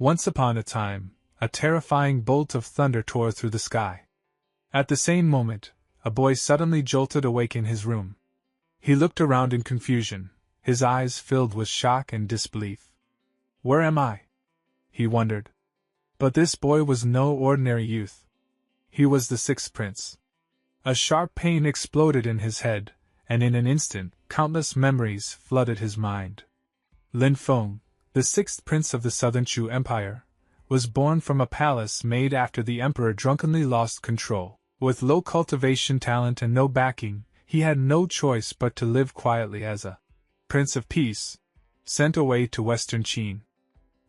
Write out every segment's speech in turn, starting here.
Once upon a time, a terrifying bolt of thunder tore through the sky. At the same moment, a boy suddenly jolted awake in his room. He looked around in confusion, his eyes filled with shock and disbelief. Where am I? He wondered. But this boy was no ordinary youth. He was the sixth prince. A sharp pain exploded in his head, and in an instant, countless memories flooded his mind. Lin Feng, the sixth prince of the Southern Chu Empire, was born from a palace made after the emperor drunkenly lost control. With low cultivation talent and no backing, he had no choice but to live quietly as a Prince of Peace, sent away to Western Qin.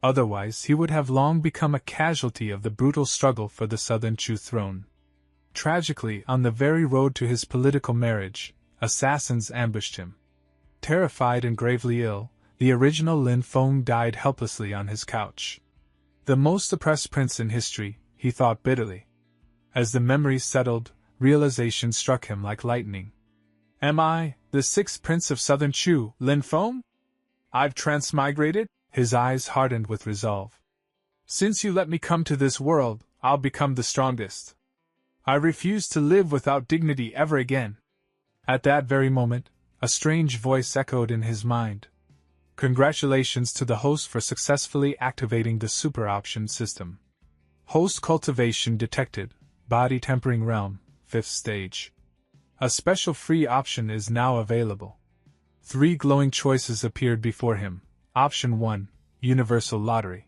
Otherwise he would have long become a casualty of the brutal struggle for the Southern Chu throne. Tragically, on the very road to his political marriage, assassins ambushed him. Terrified and gravely ill, the original Lin Feng died helplessly on his couch. The most oppressed prince in history, he thought bitterly. As the memories settled, realization struck him like lightning. Am I, the sixth prince of Southern Chu, Lin Feng? I've transmigrated? His eyes hardened with resolve. Since you let me come to this world, I'll become the strongest. I refuse to live without dignity ever again. At that very moment, a strange voice echoed in his mind. Congratulations to the host for successfully activating the super option system. Host cultivation detected. Body tempering realm, 5th stage. A special free option is now available. 3 glowing choices appeared before him. Option 1, Universal Lottery.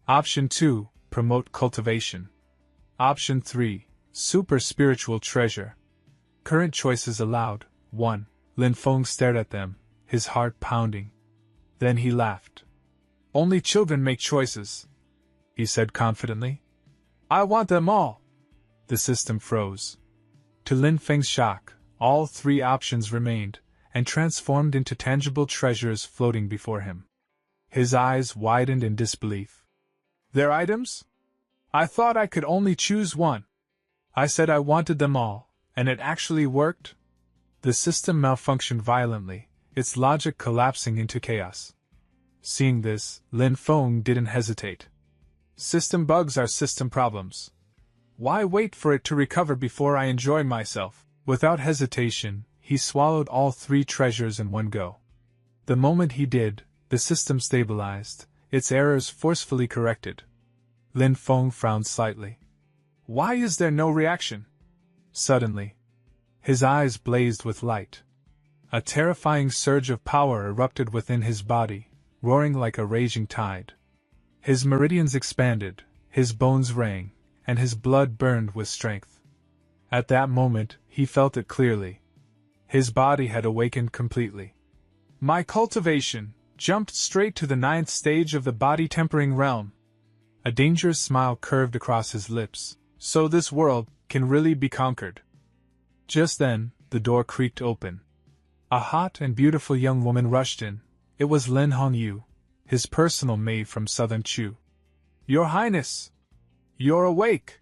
Option 2, Promote Cultivation. Option 3, Super Spiritual Treasure. Current choices allowed. 1. Lin Feng stared at them, his heart pounding. Then he laughed. Only children make choices, he said confidently. I want them all. The system froze. To Lin Feng's shock, all 3 options remained, and transformed into tangible treasures floating before him. His eyes widened in disbelief. They're items? I thought I could only choose one. I said I wanted them all, and it actually worked? The system malfunctioned violently, its logic collapsing into chaos. Seeing this, Lin Feng didn't hesitate. System bugs are system problems. Why wait for it to recover before I enjoy myself? Without hesitation, he swallowed all 3 treasures in one go. The moment he did, the system stabilized, its errors forcefully corrected. Lin Feng frowned slightly. Why is there no reaction? Suddenly, his eyes blazed with light. A terrifying surge of power erupted within his body, roaring like a raging tide. His meridians expanded, his bones rang, and his blood burned with strength. At that moment, he felt it clearly. His body had awakened completely. My cultivation jumped straight to the 9th stage of the body-tempering realm. A dangerous smile curved across his lips. So this world can really be conquered. Just then, the door creaked open. A hot and beautiful young woman rushed in. It was Lin Hongyu, his personal maid from Southern Chu. Your Highness! You're awake!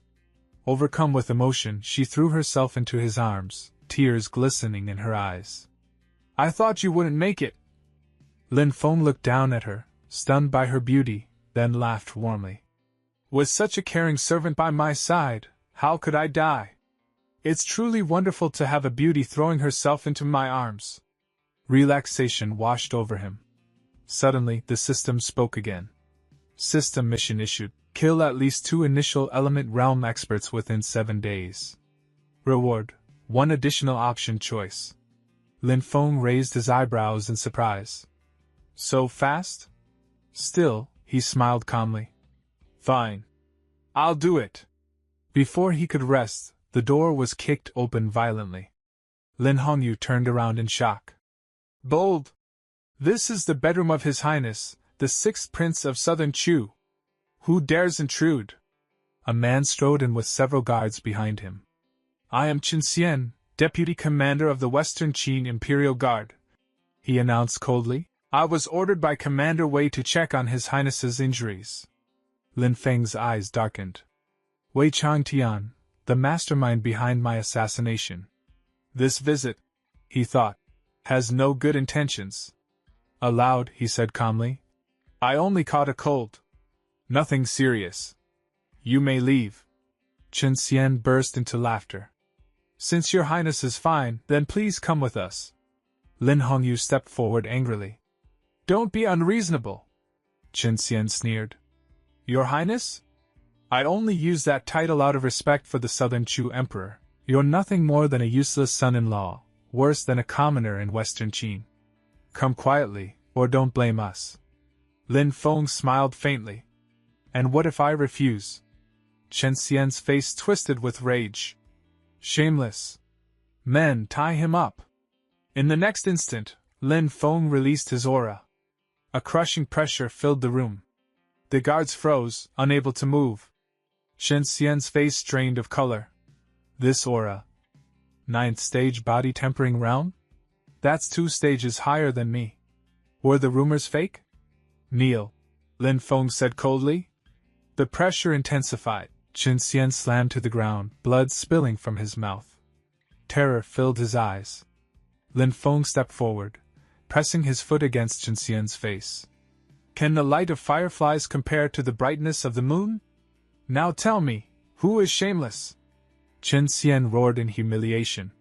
Overcome with emotion, she threw herself into his arms, tears glistening in her eyes. I thought you wouldn't make it. Lin Feng looked down at her, stunned by her beauty, then laughed warmly. With such a caring servant by my side, how could I die? It's truly wonderful to have a beauty throwing herself into my arms. Relaxation washed over him. Suddenly, the system spoke again. System mission issued. Kill at least 2 initial element realm experts within 7 days. Reward: 1 additional option choice. Lin Feng raised his eyebrows in surprise. So fast? Still, he smiled calmly. Fine. I'll do it. Before he could rest, the door was kicked open violently. Lin Hongyu turned around in shock. Bold! This is the bedroom of His Highness, the 6th Prince of Southern Chu. Who dares intrude? A man strode in with several guards behind him. I am Qin Xian, Deputy Commander of the Western Qin Imperial Guard, he announced coldly. I was ordered by Commander Wei to check on His Highness's injuries. Lin Feng's eyes darkened. Wei Changtian, the mastermind behind my assassination. This visit, he thought, has no good intentions. Aloud, he said calmly, I only caught a cold. Nothing serious. You may leave. Chen Xian burst into laughter. Since your highness is fine, then please come with us. Lin Hongyu stepped forward angrily. Don't be unreasonable. Chen Xian sneered. Your highness? I only use that title out of respect for the Southern Chu Emperor. You're nothing more than a useless son-in-law, worse than a commoner in Western Qin. Come quietly, or don't blame us. Lin Feng smiled faintly. And what if I refuse? Chen Xian's face twisted with rage. Shameless. Men, tie him up. In the next instant, Lin Feng released his aura. A crushing pressure filled the room. The guards froze, unable to move. Chen Xian's face strained of color. This aura. 9th stage body tempering realm? That's 2 stages higher than me. Were the rumors fake? Kneel. Lin Feng said coldly. The pressure intensified. Chen Xian slammed to the ground, blood spilling from his mouth. Terror filled his eyes. Lin Feng stepped forward, pressing his foot against Chen Xian's face. Can the light of fireflies compare to the brightness of the moon? Now tell me, who is shameless? Chen Xian roared in humiliation.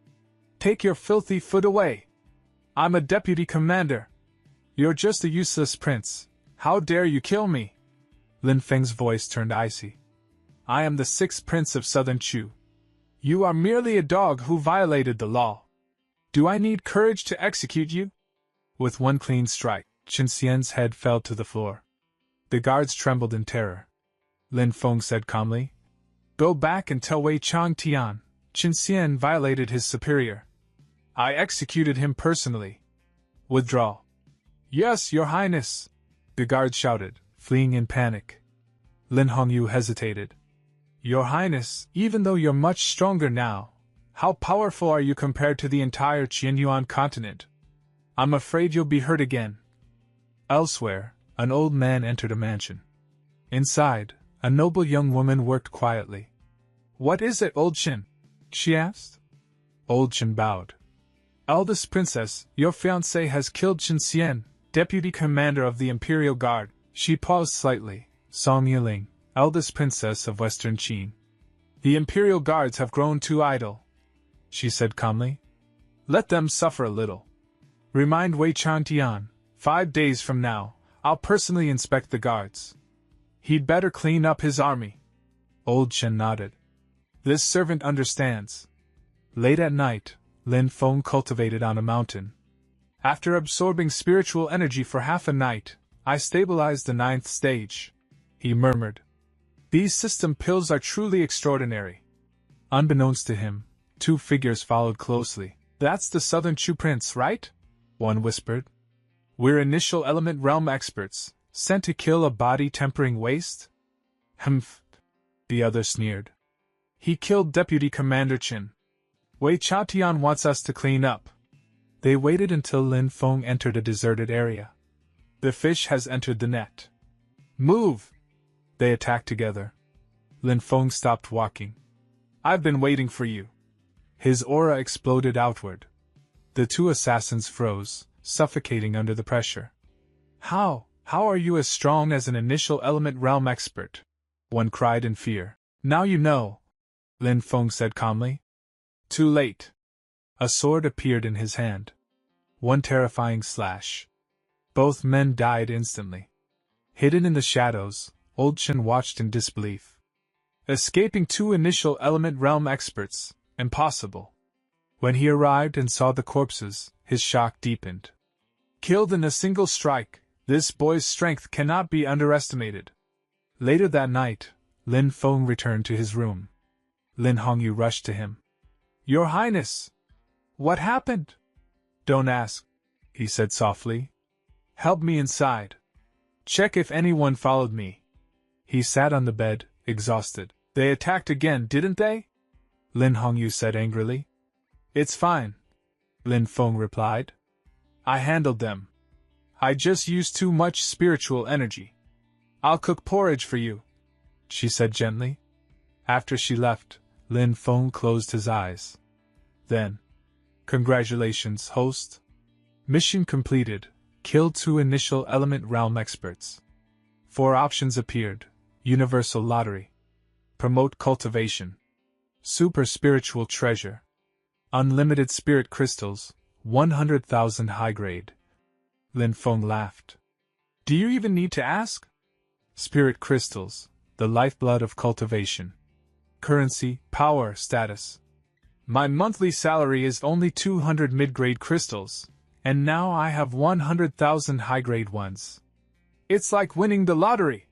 Take your filthy foot away! I'm a deputy commander. You're just a useless prince. How dare you kill me? Lin Feng's voice turned icy. I am the 6th prince of Southern Chu. You are merely a dog who violated the law. Do I need courage to execute you? With one clean strike, Chen Xian's head fell to the floor. The guards trembled in terror. Lin Feng said calmly. Go back and tell Wei Changtian, Chen Xian violated his superior. I executed him personally. Withdraw. Yes, your highness, the guards shouted, fleeing in panic. Lin Hongyu hesitated. Your highness, even though you're much stronger now, how powerful are you compared to the entire Qianyuan continent? I'm afraid you'll be hurt again. Elsewhere, an old man entered a mansion. Inside, a noble young woman worked quietly. What is it, Old Chen? She asked. Old Chen bowed. Eldest princess, your fiancé has killed Chen Xian, deputy commander of the Imperial Guard. She paused slightly. Song Yiling, eldest princess of Western Qin. The Imperial Guards have grown too idle, she said calmly. Let them suffer a little. Remind Wei Changtian, 5 days from now, I'll personally inspect the guards. He'd better clean up his army. Old Chen nodded. This servant understands. Late at night, Lin Feng cultivated on a mountain. After absorbing spiritual energy for half a night, I stabilized the 9th stage, he murmured. These system pills are truly extraordinary. Unbeknownst to him, 2 figures followed closely. That's the Southern Chu Prince, right? One whispered. We're initial element realm experts, sent to kill a body-tempering waste? Humph, the other sneered. He killed Deputy Commander Chen. Wei Changtian wants us to clean up. They waited until Lin Feng entered a deserted area. The fish has entered the net. Move! They attacked together. Lin Feng stopped walking. I've been waiting for you. His aura exploded outward. The 2 assassins froze, suffocating under the pressure. How are you as strong as an initial element realm expert? One cried in fear. Now you know, Lin Feng said calmly. Too late. A sword appeared in his hand. One terrifying slash. Both men died instantly. Hidden in the shadows, Old Chen watched in disbelief. Escaping 2 initial element realm experts, impossible. When he arrived and saw the corpses, his shock deepened. Killed in a single strike, this boy's strength cannot be underestimated. Later that night, Lin Feng returned to his room. Lin Hongyu rushed to him. Your Highness! What happened? Don't ask, he said softly. Help me inside. Check if anyone followed me. He sat on the bed, exhausted. They attacked again, didn't they? Lin Hongyu said angrily. It's fine, Lin Feng replied. I handled them. I just used too much spiritual energy. I'll cook porridge for you, she said gently. After she left, Lin Feng closed his eyes. Then, congratulations, host. Mission completed. Kill 2 initial element realm experts. 4 options appeared. Universal Lottery. Promote cultivation. Super spiritual treasure. Unlimited spirit crystals, 100,000 high grade. Lin Feng laughed. Do you even need to ask? Spirit crystals, the lifeblood of cultivation. Currency, power, status. My monthly salary is only 200 mid-grade crystals, and now I have 100,000 high-grade ones. It's like winning the lottery.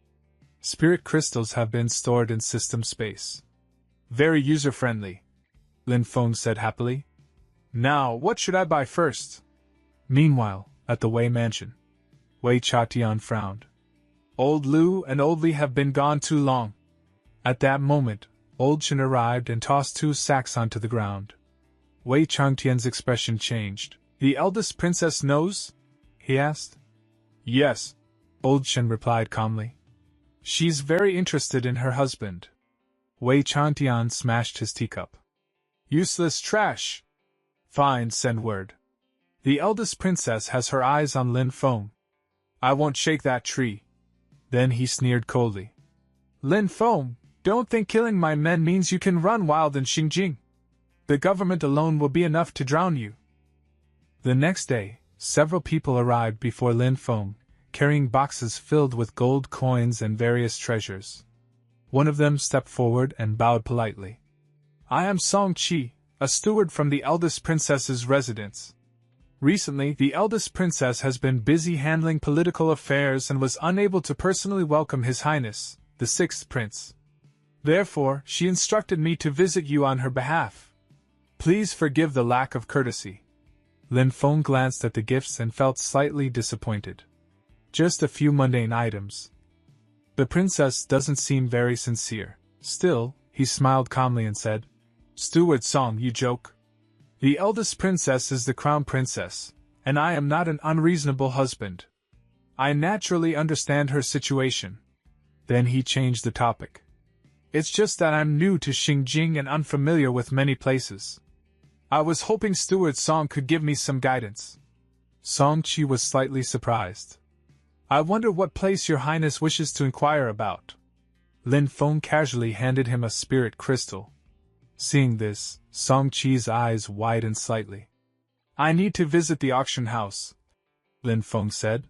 Spirit crystals have been stored in system space. Very user-friendly, Lin Feng said happily. Now, what should I buy first? Meanwhile, at the Wei mansion, Wei Chatian frowned. Old Lu and Old Li have been gone too long. At that moment, Old Chen arrived and tossed 2 sacks onto the ground. Wei Changtian's expression changed. The eldest princess knows? He asked. Yes, Old Chen replied calmly. She's very interested in her husband. Wei Changtian smashed his teacup. Useless trash! Fine, send word. The eldest princess has her eyes on Lin Feng. I won't shake that tree. Then he sneered coldly. Lin Feng, don't think killing my men means you can run wild in Xinjiang. The government alone will be enough to drown you. The next day, several people arrived before Lin Feng, carrying boxes filled with gold coins and various treasures. One of them stepped forward and bowed politely. I am Song Qi, a steward from the eldest princess's residence. Recently, the eldest princess has been busy handling political affairs and was unable to personally welcome His Highness, the 6th Prince. Therefore, she instructed me to visit you on her behalf. Please forgive the lack of courtesy. Lin Feng glanced at the gifts and felt slightly disappointed. Just a few mundane items. The princess doesn't seem very sincere. Still, he smiled calmly and said, Steward Song, you joke. The eldest princess is the crown princess, and I am not an unreasonable husband. I naturally understand her situation. Then he changed the topic. It's just that I'm new to Xinjiang and unfamiliar with many places. I was hoping Steward Song could give me some guidance. Song Qi was slightly surprised. I wonder what place your highness wishes to inquire about. Lin Feng casually handed him a spirit crystal. Seeing this, Song Qi's eyes widened slightly. I need to visit the auction house, Lin Feng said.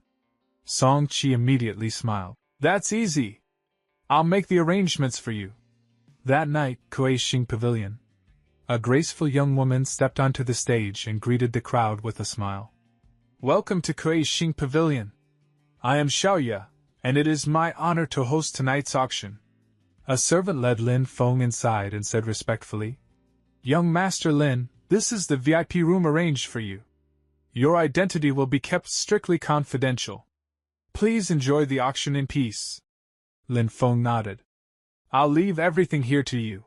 Song Qi immediately smiled. That's easy. I'll make the arrangements for you. That night, Kuei-Xing Pavilion. A graceful young woman stepped onto the stage and greeted the crowd with a smile. Welcome to Kuei-Xing Pavilion. I am Xiaoya, and it is my honor to host tonight's auction. A servant led Lin Feng inside and said respectfully, Young Master Lin, this is the VIP room arranged for you. Your identity will be kept strictly confidential. Please enjoy the auction in peace. Lin Feng nodded. I'll leave everything here to you.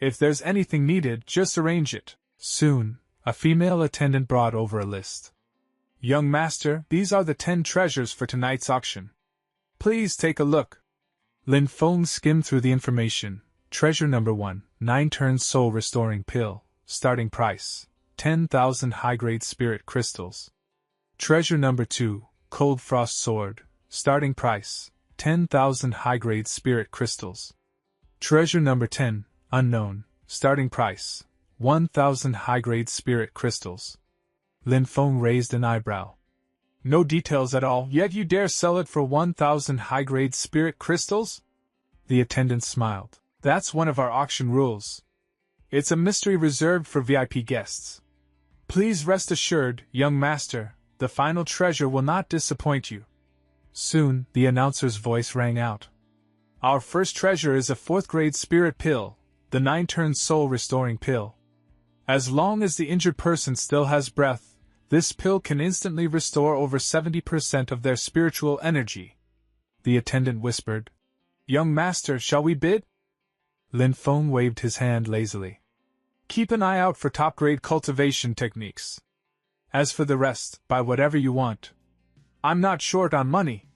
If there's anything needed, just arrange it. Soon, a female attendant brought over a list. Young Master, these are the 10 treasures for tonight's auction. Please take a look. Lin Feng skimmed through the information. Treasure number 1, 9 turns soul restoring pill. Starting price, 10,000 high-grade spirit crystals. Treasure number 2, cold frost sword. Starting price, 10,000 high-grade spirit crystals. Treasure number 10, unknown. Starting price, 1,000 high-grade spirit crystals. Lin Feng raised an eyebrow. No details at all, yet you dare sell it for 1,000 high-grade spirit crystals? The attendant smiled. That's one of our auction rules. It's a mystery reserved for VIP guests. Please rest assured, young master, the final treasure will not disappoint you. Soon, the announcer's voice rang out. Our first treasure is a 4th-grade spirit pill, the 9 turns soul restoring pill. As long as the injured person still has breath, this pill can instantly restore over 70% of their spiritual energy. The attendant whispered. Young master, shall we bid? Lin Feng waved his hand lazily. Keep an eye out for top-grade cultivation techniques. As for the rest, buy whatever you want. I'm not short on money.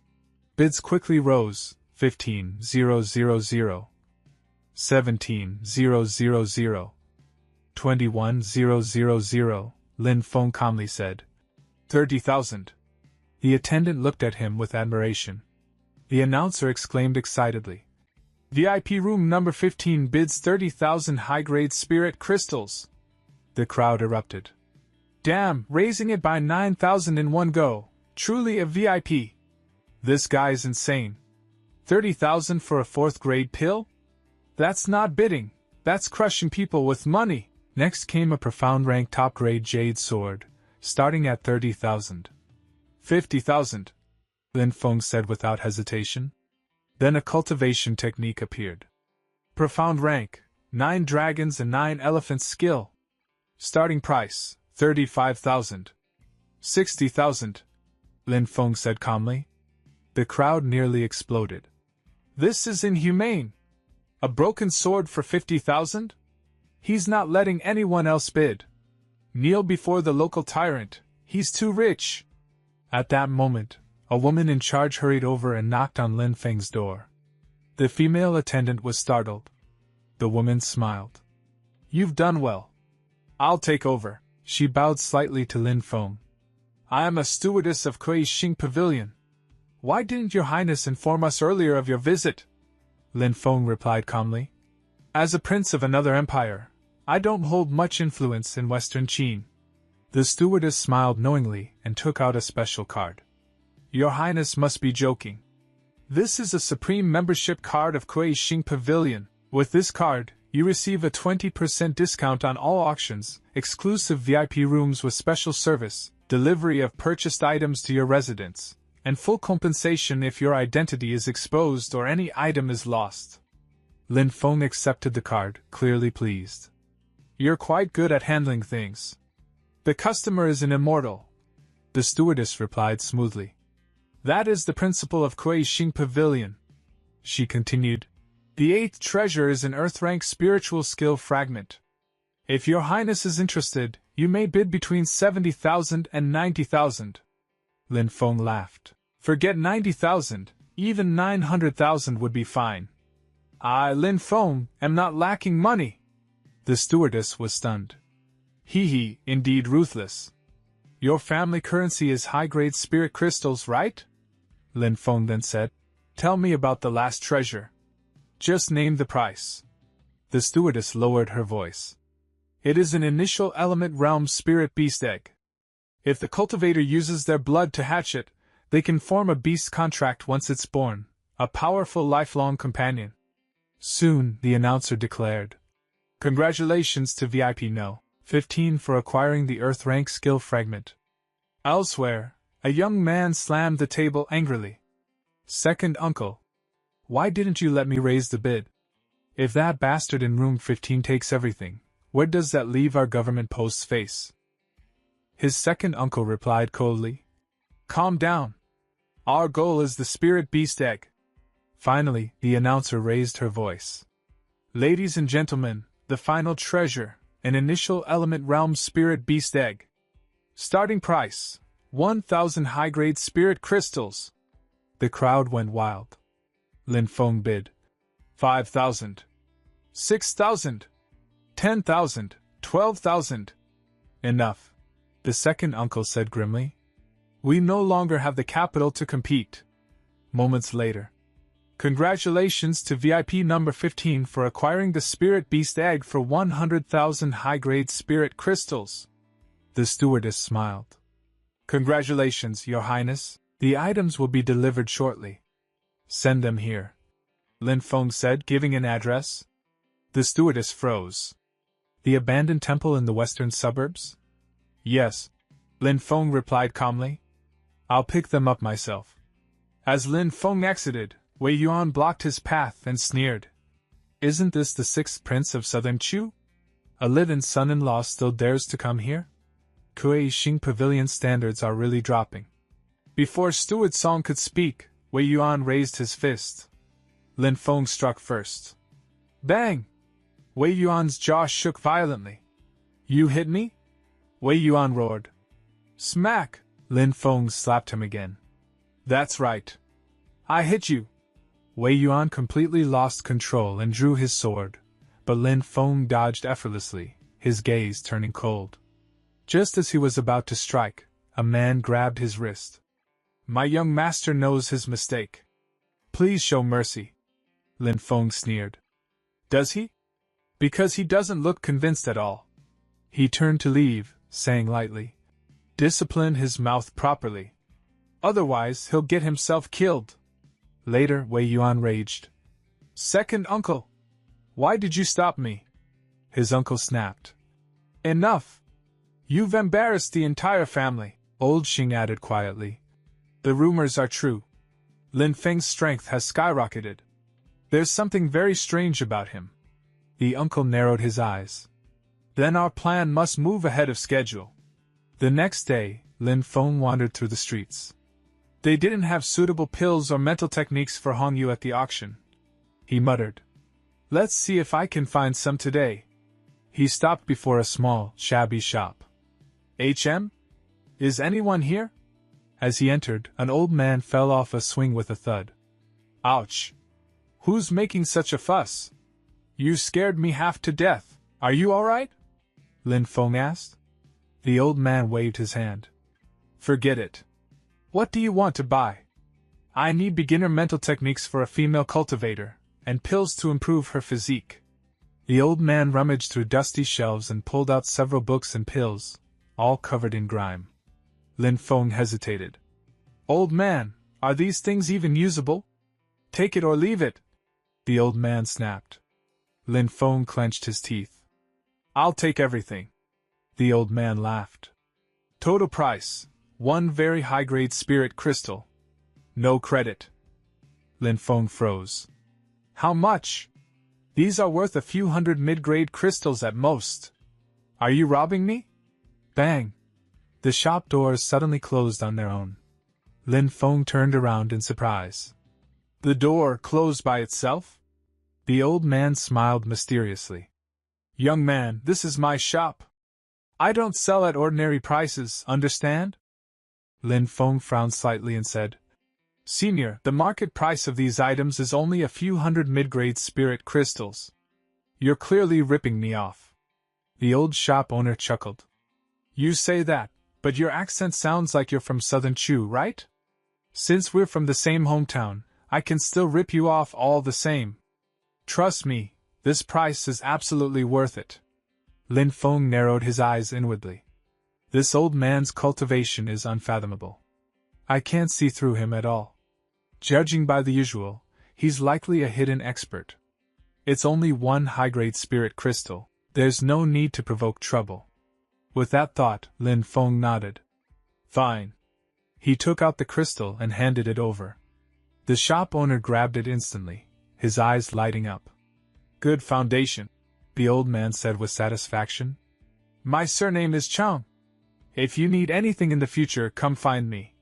Bids quickly rose. 15,000, 17,000, 21,000, Lin Feng calmly said. 30,000. The attendant looked at him with admiration. The announcer exclaimed excitedly. VIP room number 15 bids 30,000 high-grade spirit crystals. The crowd erupted. Damn, raising it by 9,000 in one go. Truly a VIP. This guy's insane. 30,000 for a 4th grade pill? That's not bidding, that's crushing people with money. Next came a profound rank top grade jade sword, starting at 30,000. 50,000, Lin Feng said without hesitation. Then a cultivation technique appeared. Profound rank, 9 dragons and 9 elephants skill. Starting price, 35,000. 60,000, Lin Feng said calmly. The crowd nearly exploded. This is inhumane. A broken sword for 50,000? He's not letting anyone else bid. Kneel before the local tyrant, he's too rich. At that moment, a woman in charge hurried over and knocked on Lin Feng's door. The female attendant was startled. The woman smiled. You've done well. I'll take over. She bowed slightly to Lin Feng. I am a stewardess of Kuei-Shing Pavilion. Why didn't your highness inform us earlier of your visit? Lin Feng replied calmly. As a prince of another empire, I don't hold much influence in Western Qin. The stewardess smiled knowingly and took out a special card. Your highness must be joking. This is a supreme membership card of Kuei-Shing Pavilion. With this card, you receive a 20% discount on all auctions, exclusive VIP rooms with special service, delivery of purchased items to your residence, and full compensation if your identity is exposed or any item is lost. Lin Feng accepted the card, clearly pleased. You're quite good at handling things. The customer is an immortal. The stewardess replied smoothly. That is the principle of Kuei-Shing Pavilion. She continued. The 8th treasure is an earth-rank spiritual skill fragment. If your highness is interested, you may bid between 70,000 and 90,000. Lin Feng laughed. Forget 90,000, even 900,000 would be fine. I, Lin Feng, am not lacking money. The stewardess was stunned. Hee, indeed ruthless. Your family currency is high-grade spirit crystals, right? Lin Feng then said. Tell me about the last treasure. Just name the price. The stewardess lowered her voice. It is an initial element realm spirit beast egg. If the cultivator uses their blood to hatch it, they can form a beast contract once it's born, a powerful lifelong companion. Soon, the announcer declared. Congratulations to VIP No. 15 for acquiring the Earth rank skill fragment. Elsewhere, a young man slammed the table angrily. Second uncle. Why didn't you let me raise the bid? If that bastard in room 15 takes everything, where does that leave our government post's face? His second uncle replied coldly. Calm down. Our goal is the spirit beast egg. Finally, the announcer raised her voice. Ladies and gentlemen, the final treasure, an initial element realm spirit beast egg. Starting price, 1,000 high-grade spirit crystals. The crowd went wild. Lin Feng bid. 5,000. 6,000. 10,000. 12,000. Enough. The second uncle said grimly. We no longer have the capital to compete. Moments later. Congratulations to VIP number 15 for acquiring the Spirit Beast Egg for 100,000 high-grade spirit crystals. The stewardess smiled. Congratulations, Your Highness. The items will be delivered shortly. Send them here. Lin Feng said, giving an address. The stewardess froze. The abandoned temple in the western suburbs? Yes. Lin Feng replied calmly. I'll pick them up myself. As Lin Feng exited, Wei Yuan blocked his path and sneered. Isn't this the 6th prince of Southern Chu? A live-in son-in-law still dares to come here? Kuei-Shing Pavilion standards are really dropping. Before Steward Song could speak, Wei Yuan raised his fist. Lin Feng struck first. Bang! Wei Yuan's jaw shook violently. You hit me? Wei Yuan roared. Smack! Lin Feng slapped him again. That's right. I hit you. Wei Yuan completely lost control and drew his sword, but Lin Feng dodged effortlessly, his gaze turning cold. Just as he was about to strike, a man grabbed his wrist. My young master knows his mistake. Please show mercy. Lin Feng sneered. Does he? Because he doesn't look convinced at all. He turned to leave, saying lightly, discipline his mouth properly. Otherwise he'll get himself killed. Later, Wei Yuan raged. Second uncle! Why did you stop me? His uncle snapped. Enough! You've embarrassed the entire family, old Xing added quietly. The rumors are true. Lin Feng's strength has skyrocketed. There's something very strange about him. The uncle narrowed his eyes. Then our plan must move ahead of schedule. The next day, Lin Feng wandered through the streets. They didn't have suitable pills or mental techniques for Hongyu at the auction. He muttered. Let's see if I can find some today. He stopped before a small, shabby shop. HM? Is anyone here? As he entered, an old man fell off a swing with a thud. Ouch! Who's making such a fuss? You scared me half to death. Are you all right? Lin Feng asked. The old man waved his hand. Forget it. What do you want to buy? I need beginner mental techniques for a female cultivator, and pills to improve her physique. The old man rummaged through dusty shelves and pulled out several books and pills, all covered in grime. Lin Feng hesitated. Old man, are these things even usable? Take it or leave it, the old man snapped. Lin Feng clenched his teeth. I'll take everything. The old man laughed. Total price, 1 very high-grade spirit crystal. No credit. Lin Feng froze. How much? These are worth a few hundred mid-grade crystals at most. Are you robbing me? Bang! The shop doors suddenly closed on their own. Lin Feng turned around in surprise. The door closed by itself? The old man smiled mysteriously. Young man, this is my shop. I don't sell at ordinary prices, understand? Lin Feng frowned slightly and said, Senior, the market price of these items is only a few hundred mid-grade spirit crystals. You're clearly ripping me off. The old shop owner chuckled. You say that, but your accent sounds like you're from Southern Chu, right? Since we're from the same hometown, I can still rip you off all the same. Trust me, this price is absolutely worth it. Lin Feng narrowed his eyes inwardly. This old man's cultivation is unfathomable. I can't see through him at all. Judging by the usual, he's likely a hidden expert. It's only 1 high-grade spirit crystal. There's no need to provoke trouble. With that thought, Lin Feng nodded. Fine. He took out the crystal and handed it over. The shop owner grabbed it instantly, his eyes lighting up. Good foundation, the old man said with satisfaction. My surname is Chang. If you need anything in the future, come find me.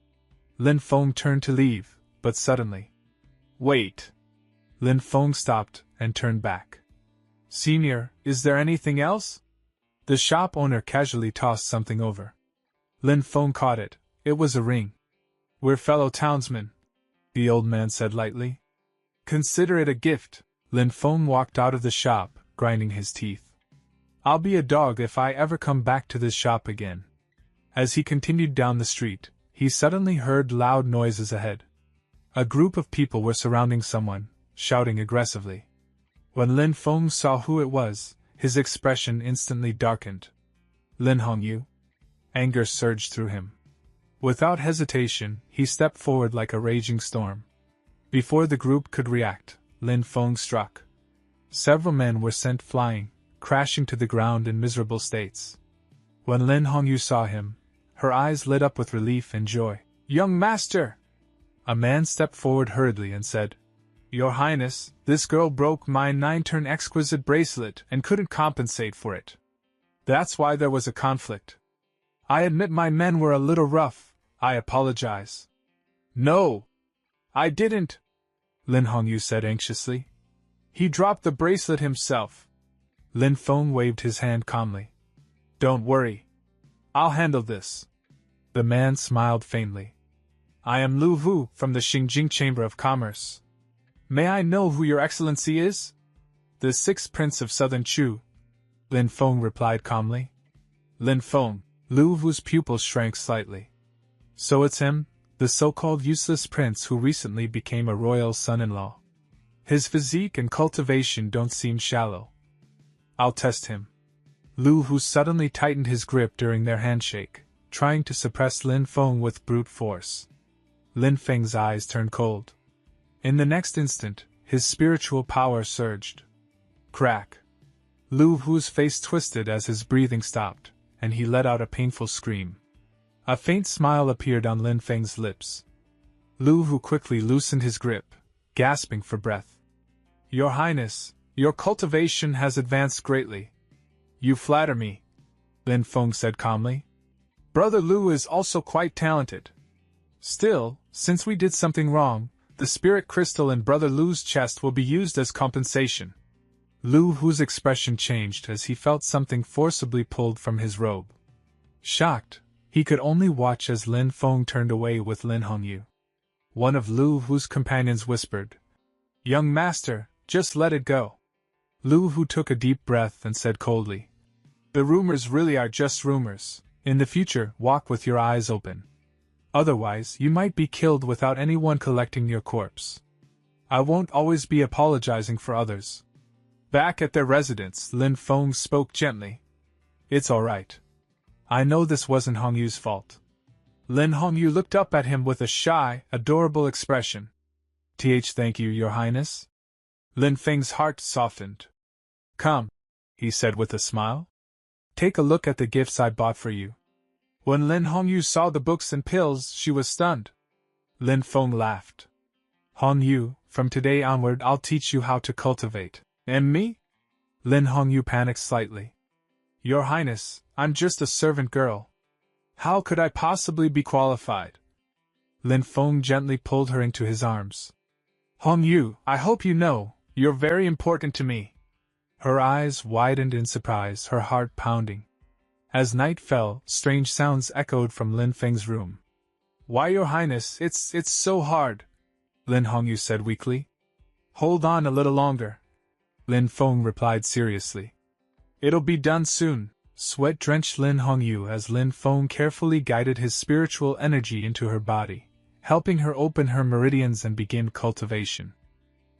Lin Feng turned to leave, but suddenly. Wait. Lin Feng stopped and turned back. Senior, is there anything else? The shop owner casually tossed something over. Lin Feng caught it. It was a ring. We're fellow townsmen, the old man said lightly. Consider it a gift. Lin Feng walked out of the shop, grinding his teeth. I'll be a dog if I ever come back to this shop again. As he continued down the street, he suddenly heard loud noises ahead. A group of people were surrounding someone, shouting aggressively. When Lin Feng saw who it was, his expression instantly darkened. Lin Hongyu? Anger surged through him. Without hesitation, he stepped forward like a raging storm. Before the group could react, Lin Feng struck. Several men were sent flying, crashing to the ground in miserable states. When Lin Hongyu saw him, her eyes lit up with relief and joy. Young master! A man stepped forward hurriedly and said, Your Highness, this girl broke my 9-turn exquisite bracelet and couldn't compensate for it. That's why there was a conflict. I admit my men were a little rough. I apologize. No! I didn't, Lin Hongyu said anxiously. He dropped the bracelet himself. Lin Feng waved his hand calmly. Don't worry. I'll handle this. The man smiled faintly. I am Lu Wu from the Xingjing Chamber of Commerce. May I know who your excellency is? The 6th Prince of Southern Chu. Lin Feng replied calmly. Lin Feng. Lu Wu's pupils shrank slightly. So it's him, the so-called useless prince who recently became a royal son-in-law. His physique and cultivation don't seem shallow. I'll test him. Lu Hu suddenly tightened his grip during their handshake, trying to suppress Lin Feng with brute force. Lin Feng's eyes turned cold. In the next instant, his spiritual power surged. Crack! Lu Hu's face twisted as his breathing stopped, and he let out a painful scream. A faint smile appeared on Lin Feng's lips. Lu Hu quickly loosened his grip, gasping for breath. Your Highness, your cultivation has advanced greatly. You flatter me, Lin Feng said calmly. Brother Lu is also quite talented. Still, since we did something wrong, the spirit crystal in Brother Lu's chest will be used as compensation. Lu Hu's expression changed as he felt something forcibly pulled from his robe. Shocked, he could only watch as Lin Feng turned away with Lin Hongyu. One of Lu Hu's companions whispered, Young master, just let it go. Lu Hu took a deep breath and said coldly, The rumors really are just rumors. In the future, walk with your eyes open. Otherwise, you might be killed without anyone collecting your corpse. I won't always be apologizing for others. Back at their residence, Lin Feng spoke gently. It's all right. I know this wasn't Hongyu's fault. Lin Hongyu looked up at him with a shy, adorable expression. Thank you, Your Highness. Lin Feng's heart softened. Come, he said with a smile. Take a look at the gifts I bought for you. When Lin Hongyu saw the books and pills, she was stunned. Lin Feng laughed. Hongyu, from today onward I'll teach you how to cultivate. And me? Lin Hongyu panicked slightly. Your Highness, I'm just a servant girl. How could I possibly be qualified? Lin Feng gently pulled her into his arms. Hongyu, I hope you know, you're very important to me. Her eyes widened in surprise, her heart pounding. As night fell, strange sounds echoed from Lin Feng's room. Why, Your Highness, it's so hard, Lin Hongyu said weakly. Hold on a little longer, Lin Feng replied seriously. It'll be done soon. Sweat drenched Lin Hongyu as Lin Feng carefully guided his spiritual energy into her body, helping her open her meridians and begin cultivation.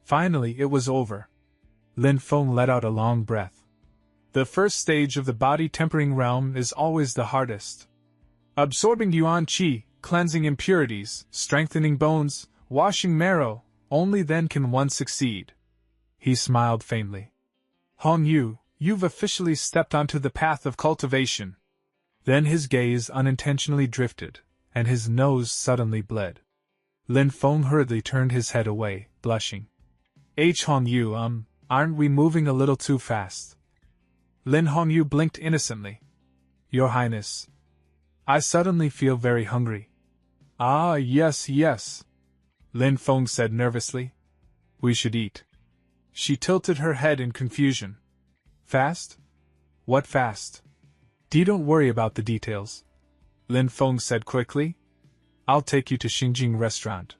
Finally, it was over. Lin Feng let out a long breath. The first stage of the body tempering realm is always the hardest. Absorbing yuan qi, cleansing impurities, strengthening bones, washing marrow, only then can one succeed. He smiled faintly. Hongyu, you've officially stepped onto the path of cultivation. Then his gaze unintentionally drifted, and his nose suddenly bled. Lin Feng hurriedly turned his head away, blushing. Hongyu, aren't we moving a little too fast? Lin Hongyu blinked innocently. Your Highness, I suddenly feel very hungry. Ah, yes, Lin Feng said nervously. We should eat. She tilted her head in confusion. Fast? What fast? Don't worry about the details, Lin Feng said quickly. I'll take you to Xingjing restaurant.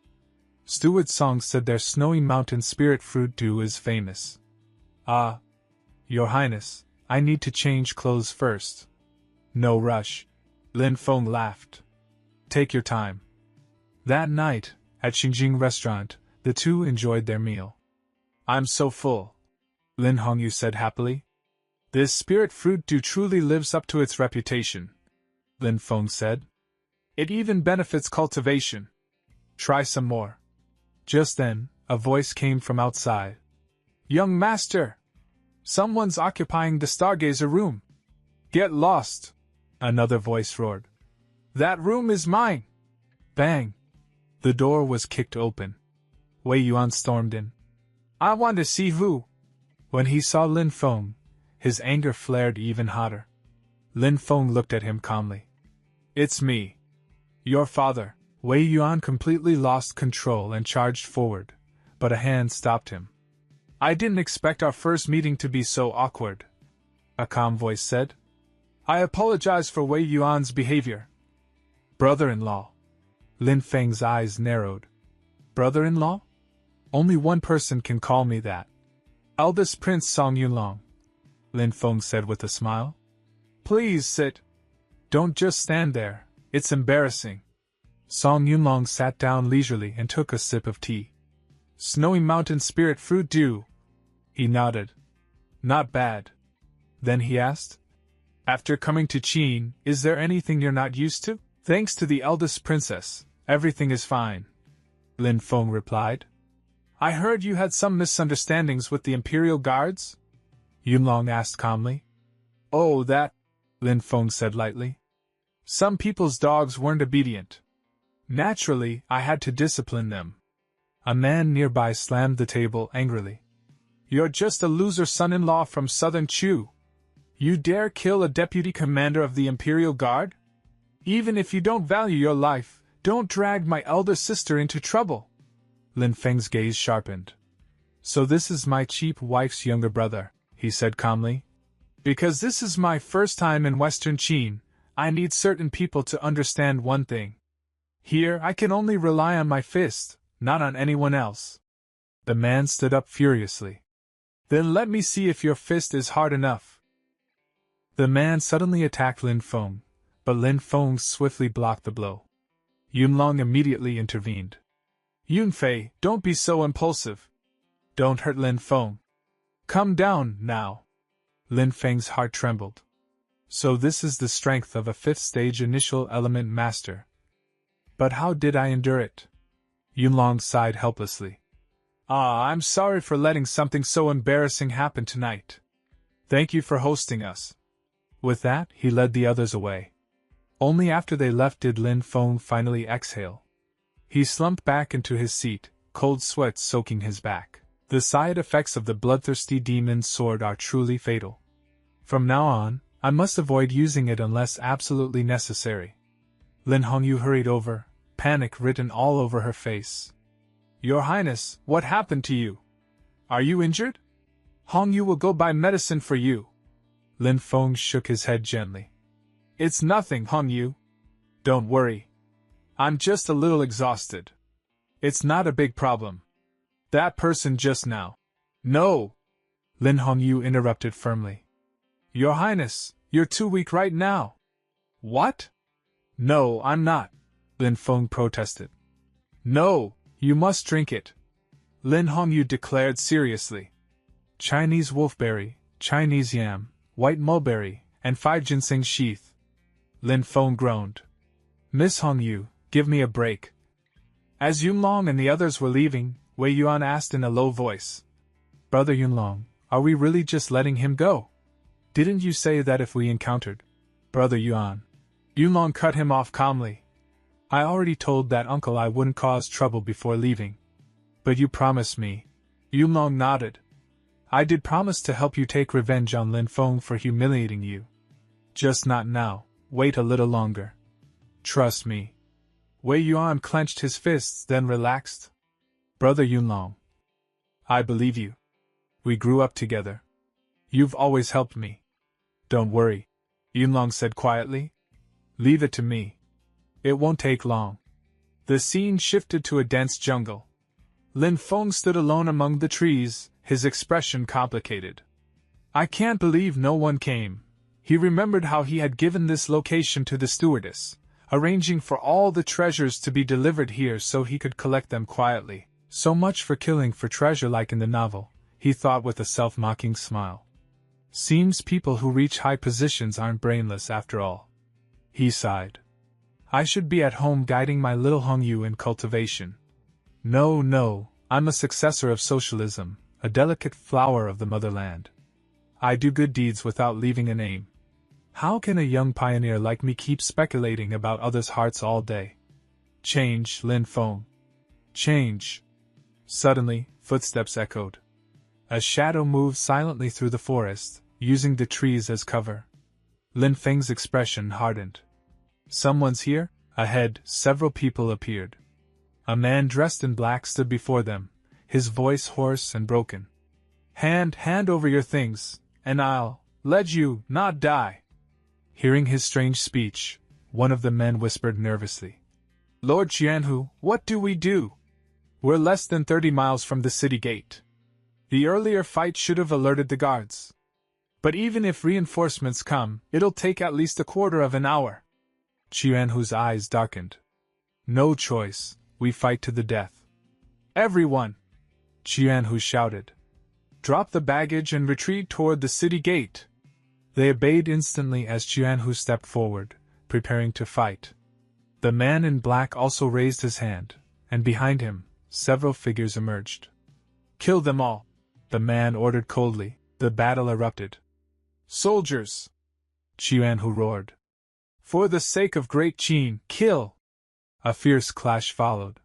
Steward Song said their snowy mountain spirit fruit dew is famous. Ah, Your Highness, I need to change clothes first. No rush, Lin Feng laughed. Take your time. That night, at Xingjing restaurant, the two enjoyed their meal. I'm so full, Lin Hongyu said happily. This spirit fruit dew truly lives up to its reputation, Lin Feng said. It even benefits cultivation. Try some more. Just then, a voice came from outside. Young master! Someone's occupying the Stargazer room. Get lost! Another voice roared. That room is mine! Bang! The door was kicked open. Wei Yuan stormed in. I want to see who. When he saw Lin Feng, his anger flared even hotter. Lin Feng looked at him calmly. It's me. Your father. Wei Yuan completely lost control and charged forward, but a hand stopped him. I didn't expect our first meeting to be so awkward, a calm voice said. I apologize for Wei Yuan's behavior. Brother-in-law. Lin Feng's eyes narrowed. Brother-in-law? Only one person can call me that. Eldest Prince Song Yunlong, Lin Feng said with a smile. Please sit. Don't just stand there, it's embarrassing. Song Yunlong sat down leisurely and took a sip of tea. Snowy Mountain Spirit Fruit Dew. He nodded. Not bad. Then he asked, after coming to Qin, is there anything you're not used to? Thanks to the eldest princess, everything is fine. Lin Feng replied. I heard you had some misunderstandings with the Imperial Guards? Yunlong asked calmly. Oh, that, Lin Feng said lightly. Some people's dogs weren't obedient. Naturally, I had to discipline them. A man nearby slammed the table angrily. You're just a loser son-in-law from southern Chu. You dare kill a deputy commander of the Imperial Guard? Even if you don't value your life, don't drag my elder sister into trouble. Lin Feng's gaze sharpened. So this is my cheap wife's younger brother, he said calmly. Because this is my first time in Western Qin, I need certain people to understand one thing. Here I can only rely on my fist, not on anyone else. The man stood up furiously. Then let me see if your fist is hard enough. The man suddenly attacked Lin Feng, but Lin Feng swiftly blocked the blow. Yunlong immediately intervened. Yunfei, don't be so impulsive. Don't hurt Lin Feng. Come down, now. Lin Feng's heart trembled. So this is the strength of a fifth-stage initial element master. But how did I endure it? Yunlong sighed helplessly. I'm sorry for letting something so embarrassing happen tonight. Thank you for hosting us. With that, he led the others away. Only after they left did Lin Feng finally exhale. He slumped back into his seat, cold sweat soaking his back. The side effects of the bloodthirsty demon's sword are truly fatal. From now on, I must avoid using it unless absolutely necessary. Lin Hongyu hurried over, panic written all over her face. Your Highness, what happened to you? Are you injured? Hongyu will go buy medicine for you. Lin Feng shook his head gently. It's nothing, Hongyu. Don't worry. I'm just a little exhausted. It's not a big problem. That person just now. No! Lin Hongyu interrupted firmly. Your Highness, you're too weak right now. What? No, I'm not, Lin Feng protested. No, you must drink it, Lin Hongyu declared seriously. Chinese wolfberry, Chinese yam, white mulberry, and 5 ginseng sheath. Lin Feng groaned. Miss Hongyu, give me a break. As Yunlong and the others were leaving, Wei Yuan asked in a low voice. Brother Yunlong, are we really just letting him go? Didn't you say that if we encountered Brother Yuan? Yunlong cut him off calmly. I already told that uncle I wouldn't cause trouble before leaving. But you promised me. Yunlong nodded. I did promise to help you take revenge on Lin Feng for humiliating you. Just not now, wait a little longer. Trust me. Wei Yuan clenched his fists, then relaxed. Brother Yunlong. I believe you. We grew up together. You've always helped me. Don't worry, Yunlong said quietly. Leave it to me. It won't take long. The scene shifted to a dense jungle. Lin Feng stood alone among the trees, his expression complicated. I can't believe no one came. He remembered how he had given this location to the stewardess, arranging for all the treasures to be delivered here so he could collect them quietly. So much for killing for treasure like in the novel, he thought with a self-mocking smile. Seems people who reach high positions aren't brainless after all. He sighed. I should be at home guiding my little Hongyu in cultivation. No, I'm a successor of socialism, a delicate flower of the motherland. I do good deeds without leaving a name. How can a young pioneer like me keep speculating about others' hearts all day? Change, Lin Feng. Change. Suddenly, footsteps echoed. A shadow moved silently through the forest, using the trees as cover. Lin Feng's expression hardened. Someone's here? Ahead, several people appeared. A man dressed in black stood before them, his voice hoarse and broken. Hand over your things, and I'll let you not die. Hearing his strange speech, one of the men whispered nervously. Lord Jianhu, what do we do? We're less than 30 miles from the city gate. The earlier fight should have alerted the guards. But even if reinforcements come, it'll take at least a quarter of an hour. Jianhu's eyes darkened. No choice, we fight to the death. Everyone! Qianhu shouted. "Drop the baggage and retreat toward the city gate." They obeyed instantly as Qianhu stepped forward, preparing to fight. The man in black also raised his hand, and behind him, several figures emerged. "Kill them all," the man ordered coldly. The battle erupted. "Soldiers!" Qianhu roared. "For the sake of Great Qin, kill!" A fierce clash followed.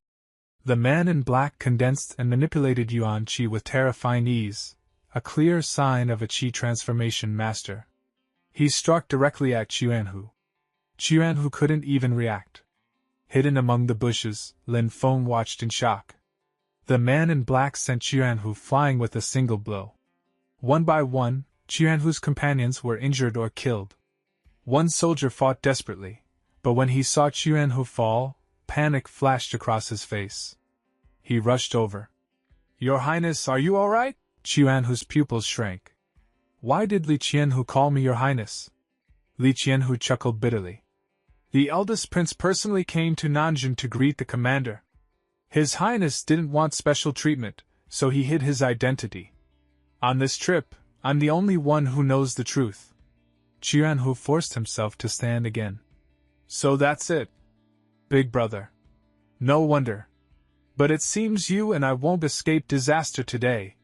The man in black condensed and manipulated Yuan Qi with terrifying ease, a clear sign of a Qi transformation master. He struck directly at Qianhu. Qianhu couldn't even react. Hidden among the bushes, Lin Feng watched in shock. The man in black sent Qianhu flying with a single blow. One by one, Qianhu's companions were injured or killed. One soldier fought desperately, but when he saw Qianhu fall, panic flashed across his face. He rushed over. "Your Highness, are you all right?" Qianhu's pupils shrank. "Why did Li Qianhu call me Your Highness?" Li Qianhu chuckled bitterly. "The eldest prince personally came to Nanjun to greet the commander. His Highness didn't want special treatment, so he hid his identity. On this trip, I'm the only one who knows the truth." Qianhu forced himself to stand again. "So that's it, big brother. No wonder. But it seems you and I won't escape disaster today."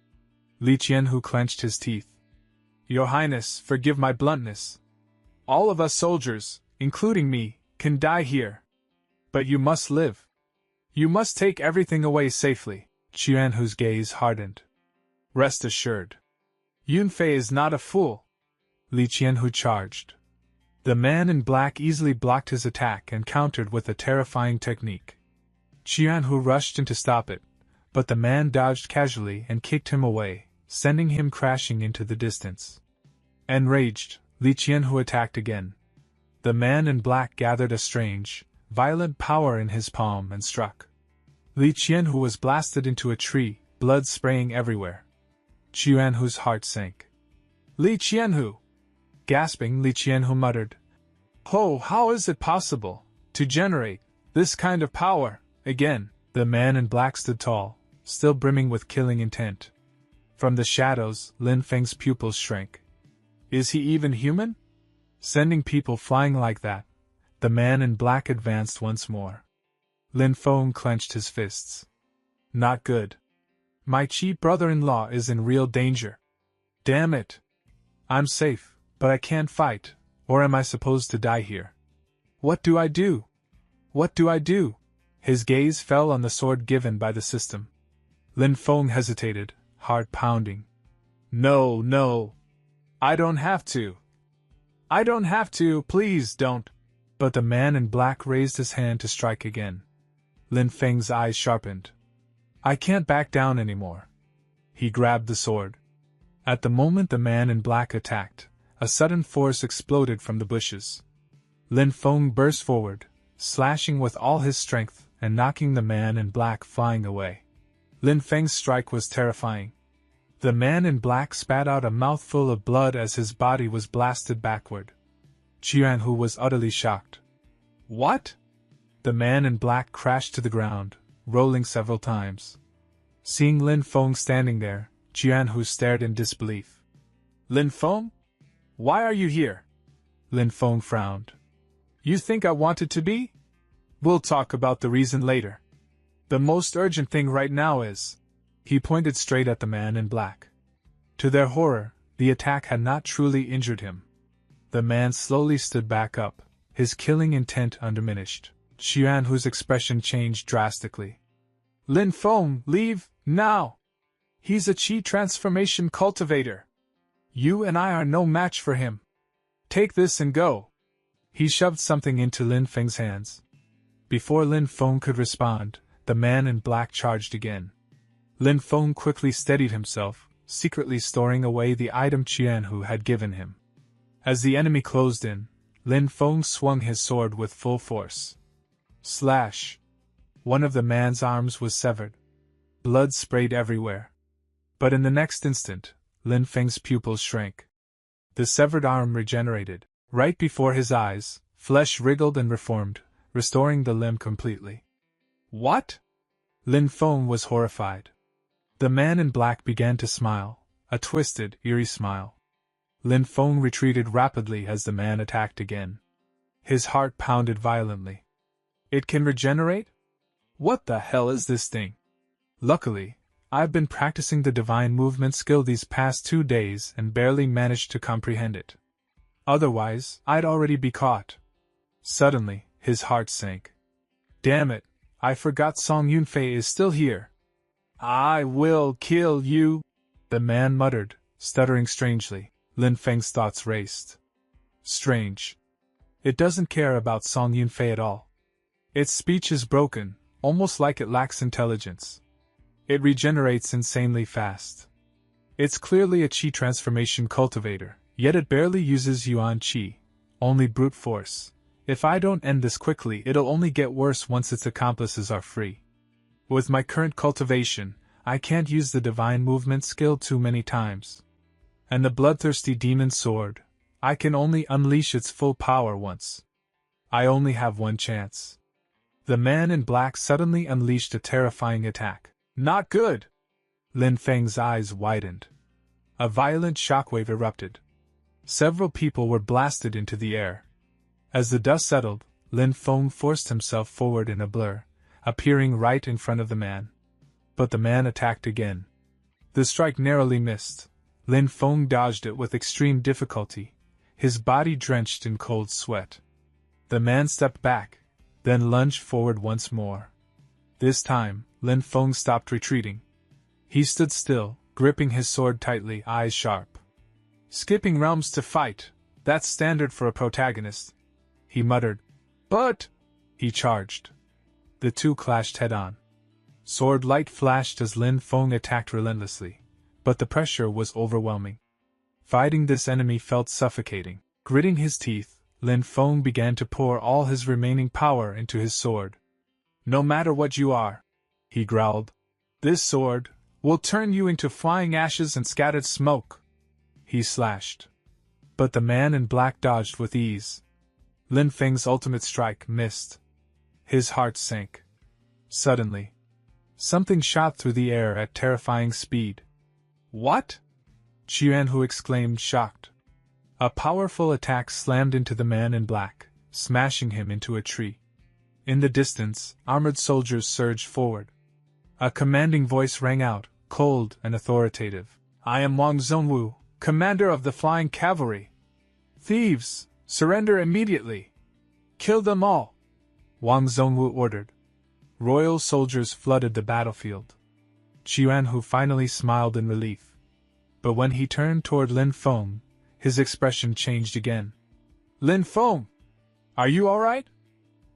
Li Qianhu clenched his teeth. "Your Highness, forgive my bluntness. All of us soldiers, including me, can die here. But you must live. You must take everything away safely." Qianhu's gaze hardened. "Rest assured. Yunfei is not a fool." Li Qianhu charged. The man in black easily blocked his attack and countered with a terrifying technique. Qianhu rushed in to stop it, but the man dodged casually and kicked him away, sending him crashing into the distance. Enraged, Li Qianhu attacked again. The man in black gathered a strange, violent power in his palm and struck. Li Qianhu was blasted into a tree, blood spraying everywhere. Qianhu's heart sank. "Li Qianhu!" Gasping, Li Qianhu muttered, "Oh, how is it possible to generate this kind of power again?" The man in black stood tall, still brimming with killing intent. From the shadows, Lin Feng's pupils shrank. Is he even human? Sending people flying like that? The man in black advanced once more. Lin Feng clenched his fists. Not good. My cheap brother-in-law is in real danger. Damn it. I'm safe, but I can't fight, or am I supposed to die here? What do I do? What do I do? His gaze fell on the sword given by the system. Lin Feng hesitated, heart pounding. No, no. I don't have to. I don't have to, please don't. But the man in black raised his hand to strike again. Lin Feng's eyes sharpened. I can't back down anymore. He grabbed the sword. At the moment the man in black attacked, a sudden force exploded from the bushes. Lin Feng burst forward, slashing with all his strength and knocking the man in black flying away. Lin Feng's strike was terrifying. The man in black spat out a mouthful of blood as his body was blasted backward. Qianhu was utterly shocked. What? The man in black crashed to the ground, rolling several times. Seeing Lin Feng standing there, Qianhu stared in disbelief. Lin Feng? Why are you here? Lin Feng frowned. You think I wanted to be? We'll talk about the reason later. The most urgent thing right now is... He pointed straight at the man in black. To their horror, the attack had not truly injured him. The man slowly stood back up, his killing intent undiminished. Qianhu's expression changed drastically. Lin Feng, leave, now! He's a Qi transformation cultivator. You and I are no match for him. Take this and go. He shoved something into Lin Feng's hands. Before Lin Feng could respond, the man in black charged again. Lin Feng quickly steadied himself, secretly storing away the item Qianhu had given him. As the enemy closed in, Lin Feng swung his sword with full force. Slash! One of the man's arms was severed. Blood sprayed everywhere. But in the next instant, Lin Feng's pupils shrank. The severed arm regenerated. Right before his eyes, flesh wriggled and reformed, restoring the limb completely. What? Lin Feng was horrified. The man in black began to smile, a twisted, eerie smile. Lin Feng retreated rapidly as the man attacked again. His heart pounded violently. It can regenerate? What the hell is this thing? Luckily, I've been practicing the divine movement skill these past 2 days and barely managed to comprehend it. Otherwise, I'd already be caught. Suddenly, his heart sank. Damn it, I forgot Song Yunfei is still here. I will kill you, the man muttered, stuttering strangely. Lin Feng's thoughts raced. Strange. It doesn't care about Song Yunfei at all. Its speech is broken, almost like it lacks intelligence. It regenerates insanely fast. It's clearly a qi transformation cultivator, yet it barely uses yuan qi, only brute force. If I don't end this quickly, it'll only get worse once its accomplices are free. With my current cultivation, I can't use the divine movement skill too many times. And the bloodthirsty demon sword, I can only unleash its full power once. I only have one chance. The man in black suddenly unleashed a terrifying attack. Not good! Lin Feng's eyes widened. A violent shockwave erupted. Several people were blasted into the air. As the dust settled, Lin Feng forced himself forward in a blur, appearing right in front of the man. But the man attacked again. The strike narrowly missed. Lin Feng dodged it with extreme difficulty, his body drenched in cold sweat. The man stepped back, then lunged forward once more. This time, Lin Feng stopped retreating. He stood still, gripping his sword tightly, eyes sharp. Skipping realms to fight, that's standard for a protagonist, he muttered. But, he charged. The two clashed head-on. Sword light flashed as Lin Feng attacked relentlessly, but the pressure was overwhelming. Fighting this enemy felt suffocating. Gritting his teeth, Lin Feng began to pour all his remaining power into his sword. No matter what you are, he growled, this sword will turn you into flying ashes and scattered smoke. He slashed. But the man in black dodged with ease. Lin Feng's ultimate strike missed. His heart sank. Suddenly, something shot through the air at terrifying speed. What? Qianhu exclaimed, shocked. A powerful attack slammed into the man in black, smashing him into a tree. In the distance, armored soldiers surged forward. A commanding voice rang out, cold and authoritative. I am Wang Zhongwu, commander of the Flying Cavalry. Thieves, surrender immediately. Kill them all, Wang Zhongwu ordered. Royal soldiers flooded the battlefield. Qianhu finally smiled in relief. But when he turned toward Lin Feng, his expression changed again. Lin Feng! Are you all right?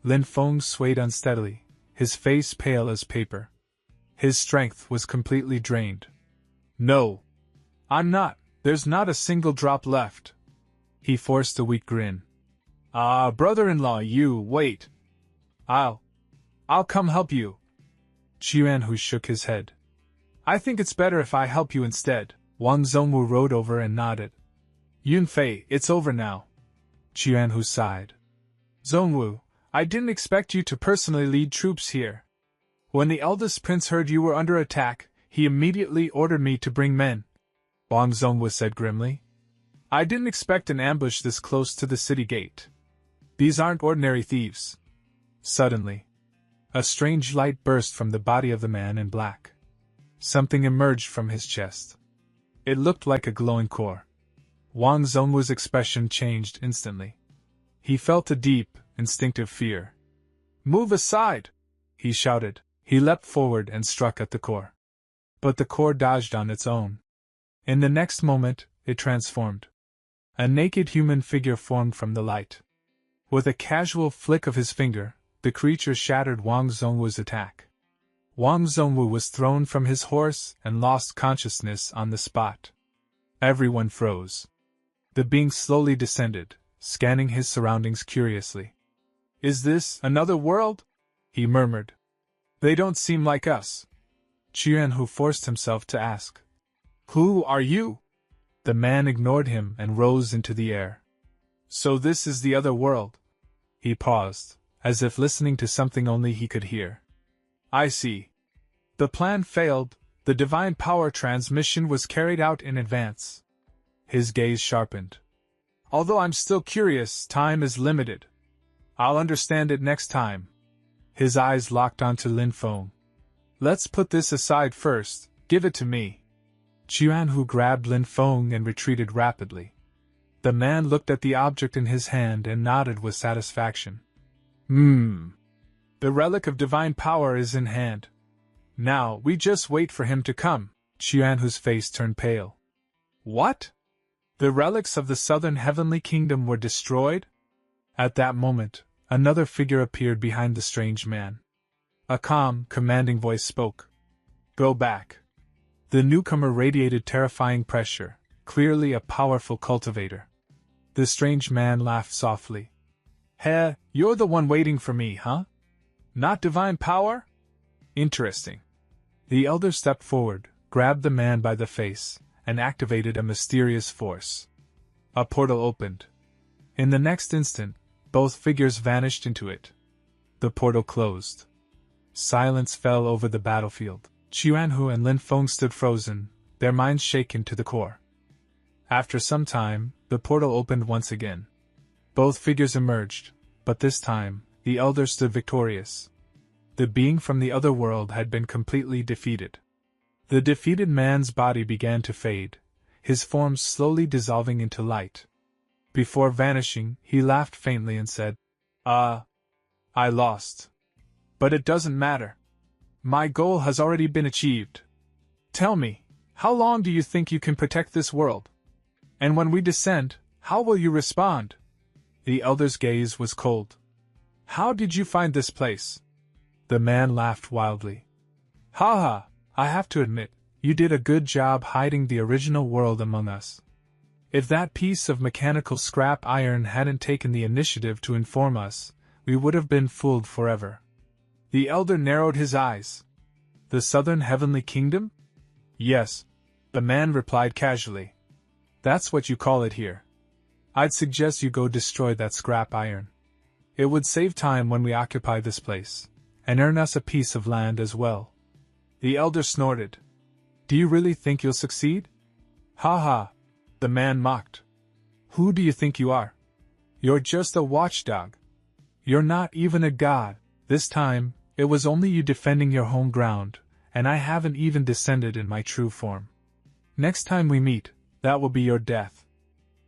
Lin Feng swayed unsteadily, his face pale as paper. His strength was completely drained. No. I'm not. There's not a single drop left. He forced a weak grin. Ah, brother-in-law, you, wait. I'll come help you. Qianhu shook his head. I think it's better if I help you instead. Wang Zhongwu rode over and nodded. Yunfei, it's over now. Qianhu sighed. Zhongwu, I didn't expect you to personally lead troops here. When the eldest prince heard you were under attack, he immediately ordered me to bring men. Wang Zhongwu said grimly. I didn't expect an ambush this close to the city gate. These aren't ordinary thieves. Suddenly, a strange light burst from the body of the man in black. Something emerged from his chest. It looked like a glowing core. Wang Zhongwu's expression changed instantly. He felt a deep, instinctive fear. Move aside! He shouted. He leapt forward and struck at the core. But the core dodged on its own. In the next moment, it transformed. A naked human figure formed from the light. With a casual flick of his finger, the creature shattered Wang Zhongwu's attack. Wang Zhongwu was thrown from his horse and lost consciousness on the spot. Everyone froze. The being slowly descended, scanning his surroundings curiously. Is this another world? He murmured. They don't seem like us. Qianhu forced himself to ask. Who are you? The man ignored him and rose into the air. So this is the other world. He paused, as if listening to something only he could hear. I see. The plan failed, The divine power transmission was carried out in advance. His gaze sharpened. Although I'm still curious, time is limited. I'll understand it next time. His eyes locked onto Lin Feng. Let's put this aside first, give it to me. Qianhu grabbed Lin Feng and retreated rapidly. The man looked at the object in his hand and nodded with satisfaction. The relic of divine power is in hand. Now, we just wait for him to come. Qianhu's face turned pale. What? The relics of the southern heavenly kingdom were destroyed? At that moment, another figure appeared behind the strange man. A calm, commanding voice spoke. Go back. The newcomer radiated terrifying pressure, clearly a powerful cultivator. The strange man laughed softly. Heh, you're the one waiting for me, huh? Not divine power? Interesting. The elder stepped forward, grabbed the man by the face, and activated a mysterious force. A portal opened. In the next instant, both figures vanished into it. The portal closed. Silence fell over the battlefield. Qianhu and Lin Feng stood frozen, their minds shaken to the core. After some time, the portal opened once again. Both figures emerged, but this time, the elder stood victorious. The being from the other world had been completely defeated. The defeated man's body began to fade, his form slowly dissolving into light. Before vanishing, he laughed faintly and said, I lost. But it doesn't matter. My goal has already been achieved. Tell me, how long do you think you can protect this world? And when we descend, how will you respond? The elder's gaze was cold. How did you find this place? The man laughed wildly. Ha, I have to admit, you did a good job hiding the original world among us. If that piece of mechanical scrap iron hadn't taken the initiative to inform us, we would have been fooled forever. The elder narrowed his eyes. The southern heavenly kingdom? Yes, the man replied casually. That's what you call it here. I'd suggest you go destroy that scrap iron. It would save time when we occupy this place, and earn us a piece of land as well. The elder snorted. Do you really think you'll succeed? Ha, the man mocked. Who do you think you are? You're just a watchdog. You're not even a god. This time, it was only you defending your home ground, and I haven't even descended in my true form. Next time we meet, that will be your death.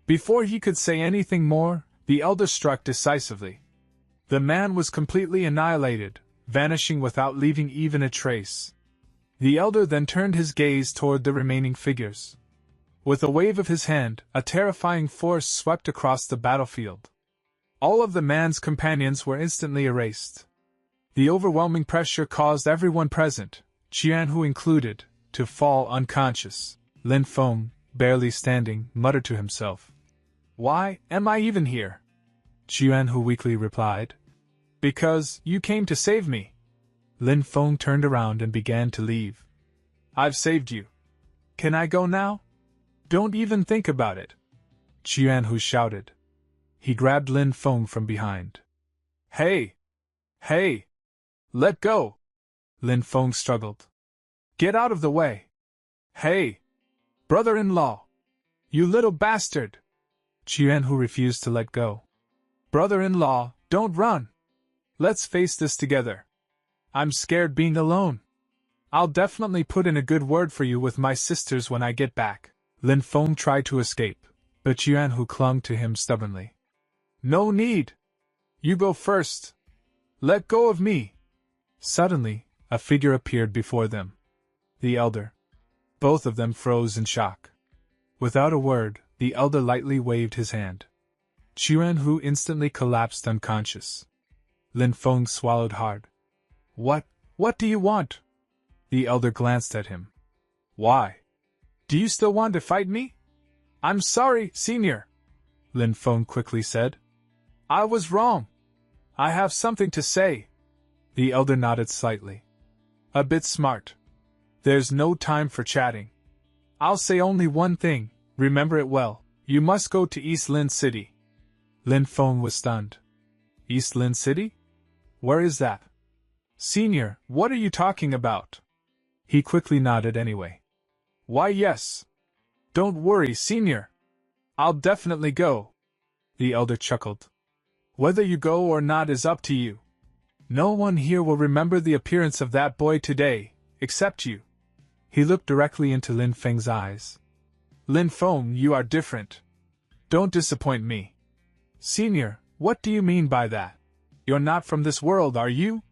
Before he could say anything more, the elder struck decisively. The man was completely annihilated, vanishing without leaving even a trace. The elder then turned his gaze toward the remaining figures. With a wave of his hand, a terrifying force swept across the battlefield. All of the man's companions were instantly erased. The overwhelming pressure caused everyone present, Qianhu included, to fall unconscious. Lin Feng, barely standing, muttered to himself. Why am I even here? Qianhu weakly replied. Because you came to save me. Lin Feng turned around and began to leave. I've saved you. Can I go now? Don't even think about it. Qianhu shouted. He grabbed Lin Feng from behind. Hey! Let go! Lin Feng struggled. Get out of the way! Hey! Brother-in-law! You little bastard! Qianhu refused to let go. Brother-in-law, don't run! Let's face this together. I'm scared being alone. I'll definitely put in a good word for you with my sisters when I get back. Lin Feng tried to escape, but Qianhu clung to him stubbornly. No need! You go first! Let go of me! Suddenly, a figure appeared before them. The elder. Both of them froze in shock. Without a word, the elder lightly waved his hand. Qianhu instantly collapsed unconscious. Lin Feng swallowed hard. What do you want? The elder glanced at him. Why? Do you still want to fight me? I'm sorry, senior, Lin Feng quickly said. I was wrong. I have something to say. The elder nodded slightly. A bit smart. There's no time for chatting. I'll say only one thing, remember it well. You must go to East Lin City. Lin Feng was stunned. East Lin City? Where is that? Senior, what are you talking about? He quickly nodded anyway. Why yes. Don't worry, senior. I'll definitely go. The elder chuckled. Whether you go or not is up to you. No one here will remember the appearance of that boy today, except you. He looked directly into Lin Feng's eyes. Lin Feng, you are different. Don't disappoint me. Senior, what do you mean by that? You're not from this world, are you?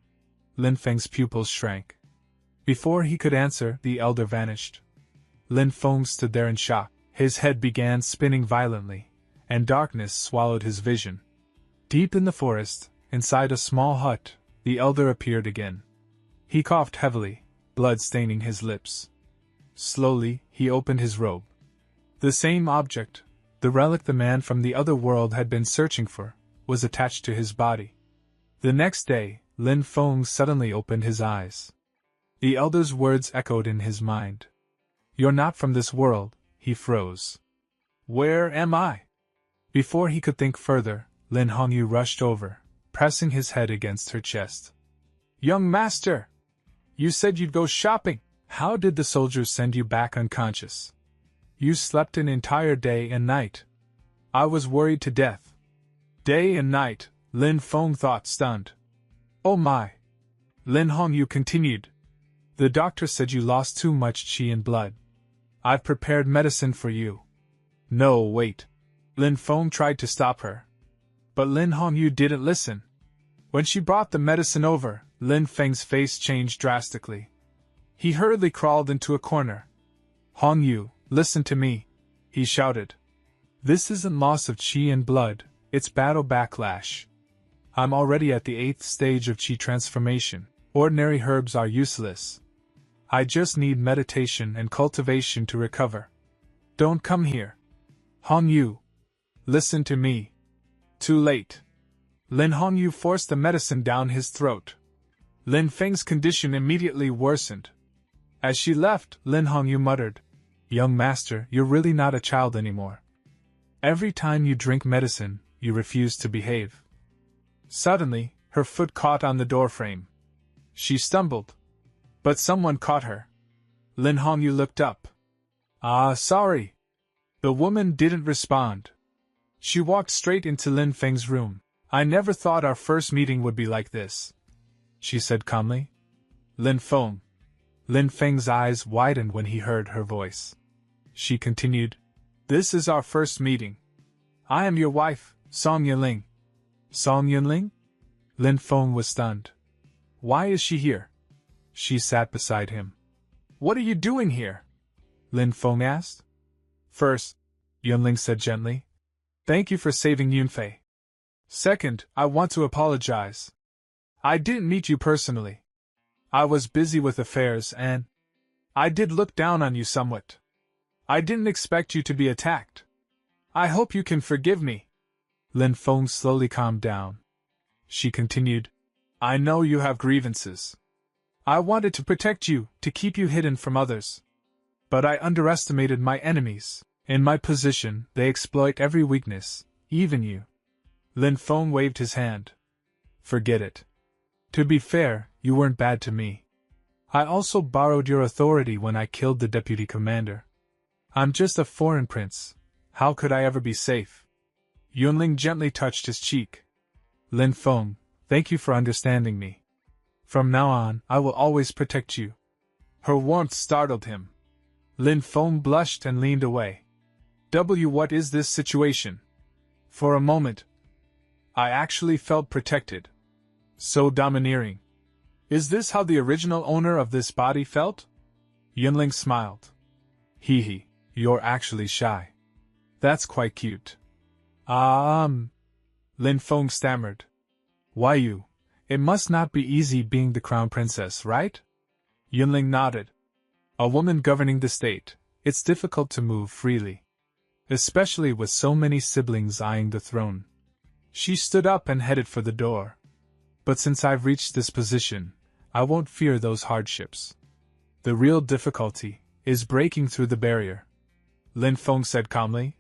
Lin Feng's pupils shrank. Before he could answer, the elder vanished. Lin Feng stood there in shock. His head began spinning violently, and darkness swallowed his vision. Deep in the forest, inside a small hut, the elder appeared again. He coughed heavily, blood staining his lips. Slowly, he opened his robe. The same object, the relic the man from the other world had been searching for, was attached to his body. The next day, Lin Feng suddenly opened his eyes. The elder's words echoed in his mind. You're not from this world, he froze. Where am I? Before he could think further, Lin Hongyu rushed over, pressing his head against her chest. Young master! You said you'd go shopping. How did the soldiers send you back unconscious? You slept an entire day and night. I was worried to death. Day and night, Lin Feng thought, stunned. Oh my! Lin Hongyu continued. The doctor said you lost too much qi and blood. I've prepared medicine for you. No, wait. Lin Feng tried to stop her. But Lin Hongyu didn't listen. When she brought the medicine over, Lin Feng's face changed drastically. He hurriedly crawled into a corner. Hongyu, listen to me, he shouted. This isn't loss of qi and blood, it's battle backlash. I'm already at the 8th stage of qi transformation. Ordinary herbs are useless. I just need meditation and cultivation to recover. Don't come here. Hongyu, listen to me. Too late. Lin Hongyu forced the medicine down his throat. Lin Feng's condition immediately worsened. As she left, Lin Hongyu muttered, Young master, you're really not a child anymore. Every time you drink medicine, you refuse to behave. Suddenly, her foot caught on the doorframe. She stumbled. But someone caught her. Lin Hongyu looked up. Ah, sorry. The woman didn't respond. She walked straight into Lin Feng's room. I never thought our first meeting would be like this, she said calmly. Lin Feng. Lin Feng's eyes widened when he heard her voice. She continued, This is our first meeting. I am your wife, Song Yunling. Song Yunling? Lin Feng was stunned. Why is she here? She sat beside him. What are you doing here? Lin Feng asked. First, Yunling said gently, thank you for saving Yunfei. Second, I want to apologize. I didn't meet you personally. I was busy with affairs and I did look down on you somewhat. I didn't expect you to be attacked. I hope you can forgive me. Lin Feng slowly calmed down. She continued, I know you have grievances. I wanted to protect you, to keep you hidden from others. But I underestimated my enemies. In my position, they exploit every weakness, even you. Lin Feng waved his hand. Forget it. To be fair, you weren't bad to me. I also borrowed your authority when I killed the deputy commander. I'm just a foreign prince. How could I ever be safe? Yunling gently touched his cheek. Lin Feng, thank you for understanding me. From now on, I will always protect you. Her warmth startled him. Lin Feng blushed and leaned away. What is this situation? For a moment, I actually felt protected. So domineering. Is this how the original owner of this body felt? Yunling smiled. Hee hee, you're actually shy. That's quite cute. Lin Feng stammered. Why you? It must not be easy being the crown princess, right? Yunling nodded. A woman governing the state, it's difficult to move freely. Especially with so many siblings eyeing the throne. She stood up and headed for the door. But since I've reached this position, I won't fear those hardships. The real difficulty is breaking through the barrier. Lin Feng said calmly.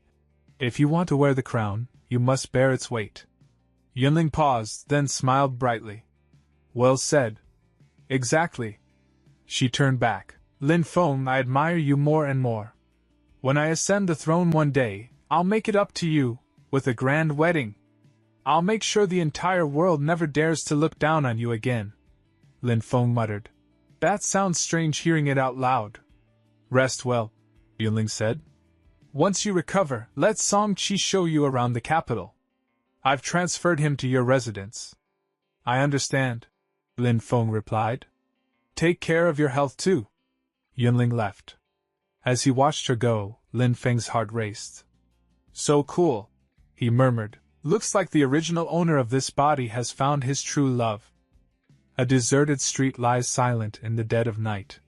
If you want to wear the crown, you must bear its weight. Yunling paused, then smiled brightly. Well said. Exactly. She turned back. Lin Feng, I admire you more and more. When I ascend the throne one day, I'll make it up to you, with a grand wedding. I'll make sure the entire world never dares to look down on you again. Lin Feng muttered. That sounds strange hearing it out loud. Rest well, Yunling said. Once you recover, let Song Qi show you around the capital. I've transferred him to your residence. I understand, Lin Feng replied. Take care of your health too. Yunling left. As he watched her go, Lin Feng's heart raced. So cool, he murmured. Looks like the original owner of this body has found his true love. A deserted street lies silent in the dead of night.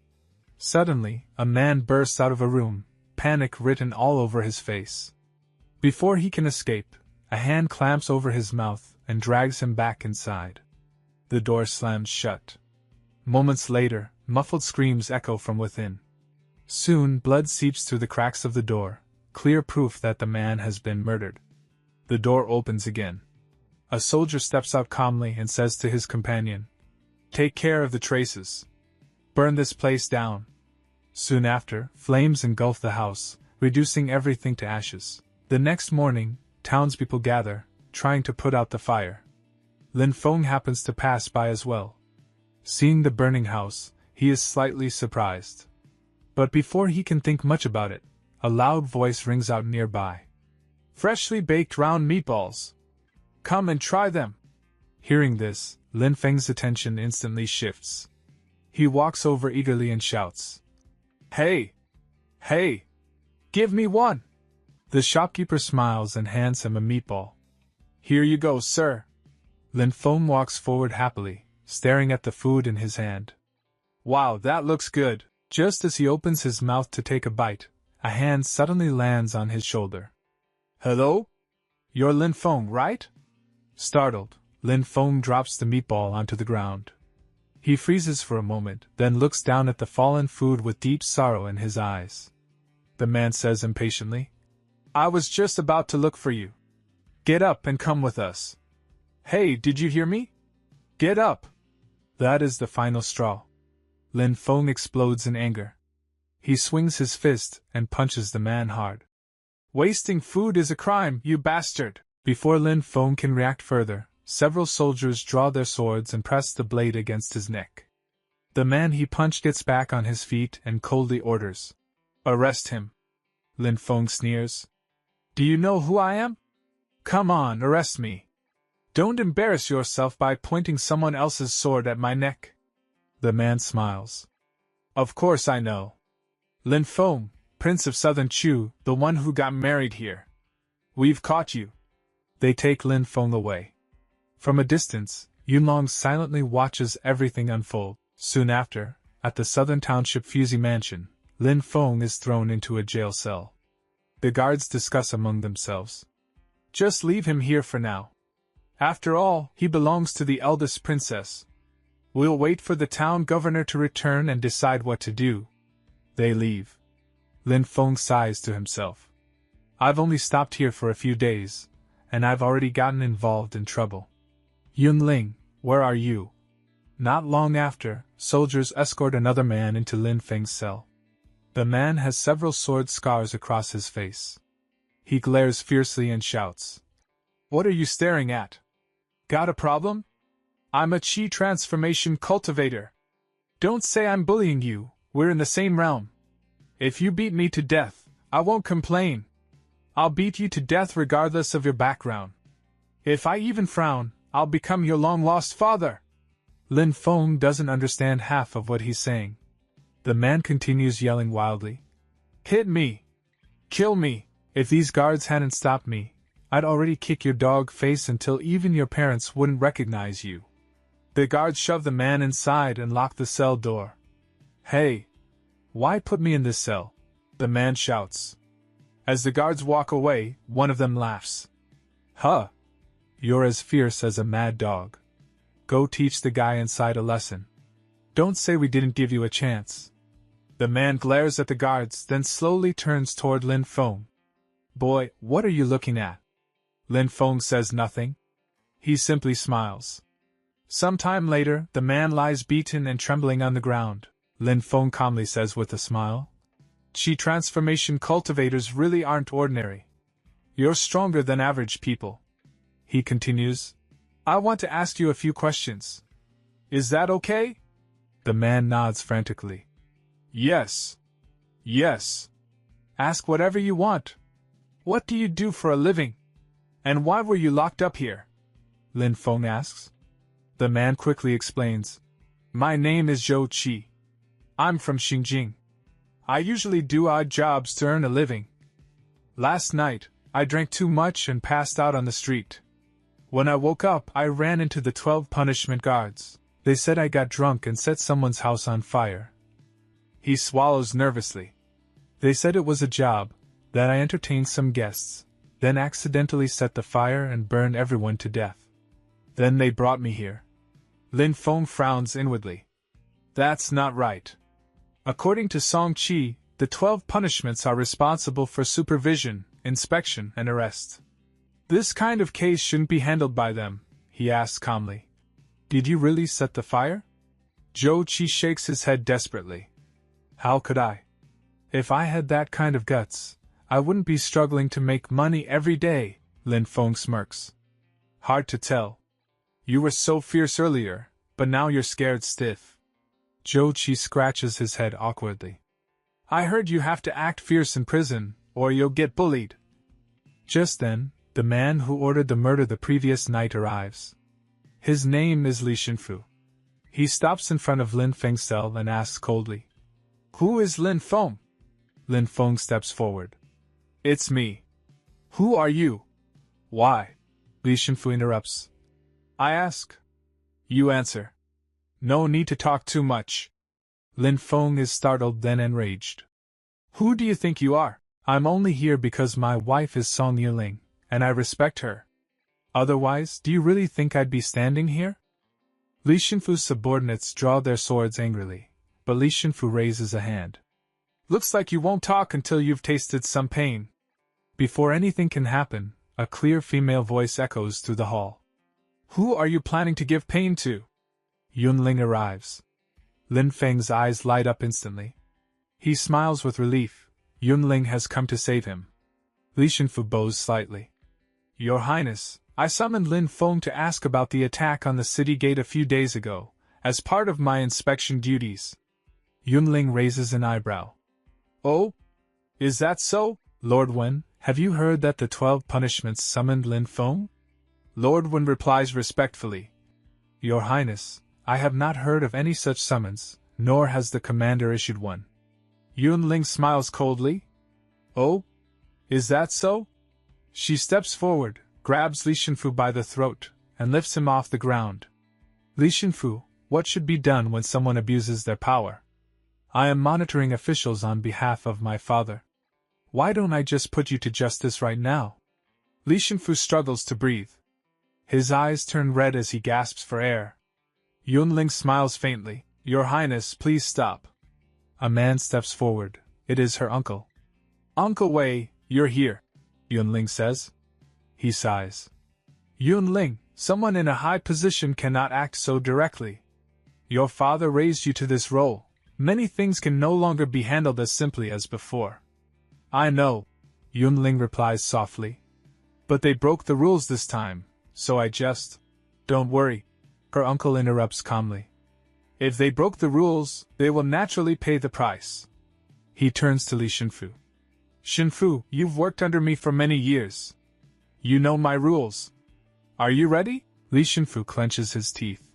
Suddenly, a man bursts out of a room, panic written all over his face. Before he can escape, a hand clamps over his mouth and drags him back inside. The door slams shut. Moments later, muffled screams echo from within. Soon, blood seeps through the cracks of the door, clear proof that the man has been murdered. The door opens again. A soldier steps out calmly and says to his companion, Take care of the traces. Burn this place down. Soon after, flames engulf the house, reducing everything to ashes. The next morning, townspeople gather, trying to put out the fire. Lin Feng happens to pass by as well. Seeing the burning house, he is slightly surprised. But before he can think much about it, a loud voice rings out nearby. Freshly baked round meatballs. Come and try them. Hearing this, Lin Feng's attention instantly shifts. He walks over eagerly and shouts, Hey! Hey! Give me one! The shopkeeper smiles and hands him a meatball. Here you go, sir. Lin Feng walks forward happily, staring at the food in his hand. Wow, that looks good. Just as he opens his mouth to take a bite, a hand suddenly lands on his shoulder. Hello? You're Lin Feng, right? Startled, Lin Feng drops the meatball onto the ground. He freezes for a moment, then looks down at the fallen food with deep sorrow in his eyes. The man says impatiently, I was just about to look for you. Get up and come with us. Hey, did you hear me? Get up! That is the final straw. Lin Feng explodes in anger. He swings his fist and punches the man hard. Wasting food is a crime, you bastard! Before Lin Feng can react further, several soldiers draw their swords and press the blade against his neck. The man he punched gets back on his feet and coldly orders, Arrest him. Lin Feng sneers. Do you know who I am? Come on, arrest me. Don't embarrass yourself by pointing someone else's sword at my neck. The man smiles. Of course I know. Lin Feng, Prince of Southern Chu, the one who got married here. We've caught you. They take Lin Feng away. From a distance, Yunlong silently watches everything unfold. Soon after, at the Southern Township Fusey Mansion, Lin Feng is thrown into a jail cell. The guards discuss among themselves. Just leave him here for now. After all, he belongs to the eldest princess. We'll wait for the town governor to return and decide what to do. They leave. Lin Feng sighs to himself. I've only stopped here for a few days, and I've already gotten involved in trouble. Yunling, where are you? Not long after, soldiers escort another man into Lin Feng's cell. The man has several sword scars across his face. He glares fiercely and shouts, What are you staring at? Got a problem? I'm a chi transformation cultivator. Don't say I'm bullying you, we're in the same realm. If you beat me to death, I won't complain. I'll beat you to death regardless of your background. If I even frown, I'll become your long-lost father. Lin Feng doesn't understand half of what he's saying. The man continues yelling wildly. Hit me! Kill me! If these guards hadn't stopped me, I'd already kick your dog face until even your parents wouldn't recognize you. The guards shove the man inside and lock the cell door. Hey! Why put me in this cell? The man shouts. As the guards walk away, one of them laughs. Huh! You're as fierce as a mad dog. Go teach the guy inside a lesson. Don't say we didn't give you a chance. The man glares at the guards, then slowly turns toward Lin Feng. Boy, what are you looking at? Lin Feng says nothing. He simply smiles. Some time later, the man lies beaten and trembling on the ground. Lin Feng calmly says with a smile. Qi transformation cultivators really aren't ordinary. You're stronger than average people. He continues. I want to ask you a few questions. Is that okay? The man nods frantically. Yes. Yes. Ask whatever you want. What do you do for a living? And why were you locked up here? Lin Feng asks. The man quickly explains. My name is Zhou Qi. I'm from Xinjiang. I usually do odd jobs to earn a living. Last night, I drank too much and passed out on the street. When I woke up, I ran into the 12 punishment guards. They said I got drunk and set someone's house on fire. He swallows nervously. They said it was a job, that I entertained some guests, then accidentally set the fire and burned everyone to death. Then they brought me here. Lin Feng frowns inwardly. That's not right. According to Song Qi, the 12 punishments are responsible for supervision, inspection, and arrest. This kind of case shouldn't be handled by them, he asks calmly. Did you really set the fire? Zhou Qi shakes his head desperately. How could I? If I had that kind of guts, I wouldn't be struggling to make money every day, Lin Feng smirks. Hard to tell. You were so fierce earlier, but now you're scared stiff. Zhou Qi scratches his head awkwardly. I heard you have to act fierce in prison, or you'll get bullied. Just then, the man who ordered the murder the previous night arrives. His name is Li Xinfu. He stops in front of Lin Feng's cell and asks coldly, Who is Lin Feng? Lin Feng steps forward. It's me. Who are you? Why? Li Xinfu interrupts. I ask. You answer. No need to talk too much. Lin Feng is startled then enraged. Who do you think you are? I'm only here because my wife is Song Yiling, and I respect her. Otherwise, do you really think I'd be standing here? Li Xinfu's subordinates draw their swords angrily, but Li Xinfu raises a hand. Looks like you won't talk until you've tasted some pain. Before anything can happen, a clear female voice echoes through the hall. Who are you planning to give pain to? Yunling arrives. Lin Feng's eyes light up instantly. He smiles with relief. Yunling has come to save him. Li Xinfu bows slightly. Your Highness, I summoned Lin Feng to ask about the attack on the city gate a few days ago, as part of my inspection duties. Yunling raises an eyebrow. Oh? Is that so, Lord Wen? Have you heard that the 12 punishments summoned Lin Feng? Lord Wen replies respectfully. Your Highness, I have not heard of any such summons, nor has the commander issued one. Yunling smiles coldly. Oh? Is that so? She steps forward, grabs Li Xinfu by the throat, and lifts him off the ground. Li Xinfu, what should be done when someone abuses their power? I am monitoring officials on behalf of my father. Why don't I just put you to justice right now? Li Xinfu struggles to breathe. His eyes turn red as he gasps for air. Yunling smiles faintly. Your Highness, please stop. A man steps forward. It is her uncle. Uncle Wei, you're here, Yunling says. He sighs. Yunling, someone in a high position cannot act so directly. Your father raised you to this role. Many things can no longer be handled as simply as before. I know, Yunling replies softly. But they broke the rules this time, so I just... Don't worry, her uncle interrupts calmly. If they broke the rules, they will naturally pay the price. He turns to Li Xinfu. Xinfu, you've worked under me for many years. You know my rules. Are you ready? Li Xinfu clenches his teeth.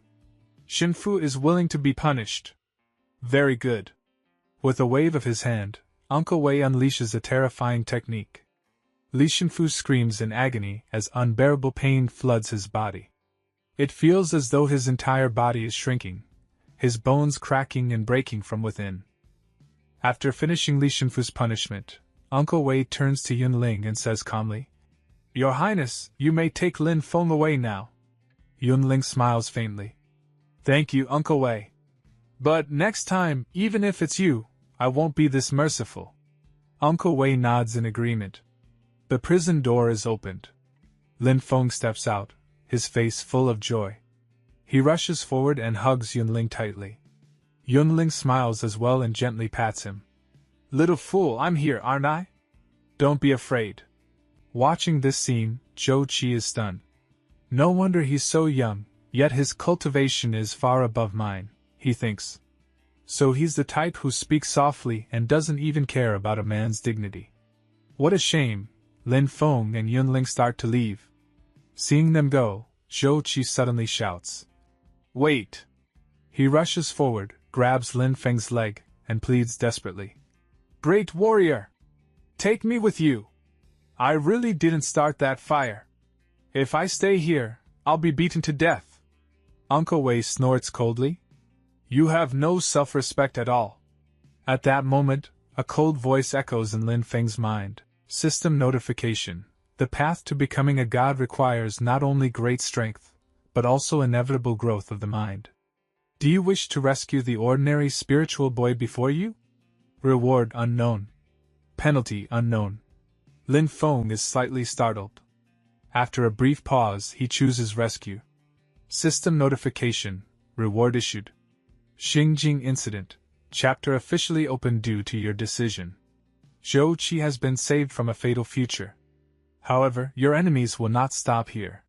Xinfu is willing to be punished. Very good. With a wave of his hand, Uncle Wei unleashes a terrifying technique. Li Xinfu screams in agony as unbearable pain floods his body. It feels as though his entire body is shrinking, his bones cracking and breaking from within. After finishing Li Xinfu's punishment, Uncle Wei turns to Yunling and says calmly, Your Highness, you may take Lin Feng away now. Yunling smiles faintly. Thank you, Uncle Wei. But next time, even if it's you, I won't be this merciful. Uncle Wei nods in agreement. The prison door is opened. Lin Feng steps out, his face full of joy. He rushes forward and hugs Yunling tightly. Yunling smiles as well and gently pats him. Little fool, I'm here, aren't I? Don't be afraid. Watching this scene, Zhou Qi is stunned. No wonder he's so young, yet his cultivation is far above mine, he thinks. So he's the type who speaks softly and doesn't even care about a man's dignity. What a shame. Lin Feng and Yunling start to leave. Seeing them go, Zhou Qi suddenly shouts. Wait! He rushes forward, grabs Lin Feng's leg, and pleads desperately. Great warrior! Take me with you! I really didn't start that fire. If I stay here, I'll be beaten to death. Uncle Wei snorts coldly. You have no self-respect at all. At that moment, a cold voice echoes in Lin Feng's mind. System notification. The path to becoming a god requires not only great strength, but also inevitable growth of the mind. Do you wish to rescue the ordinary spiritual boy before you? Reward unknown. Penalty unknown. Lin Feng is slightly startled. After a brief pause, he chooses rescue. System notification. Reward issued. Xingjing Incident. Chapter officially opened due to your decision. Zhou Qi has been saved from a fatal future. However, your enemies will not stop here.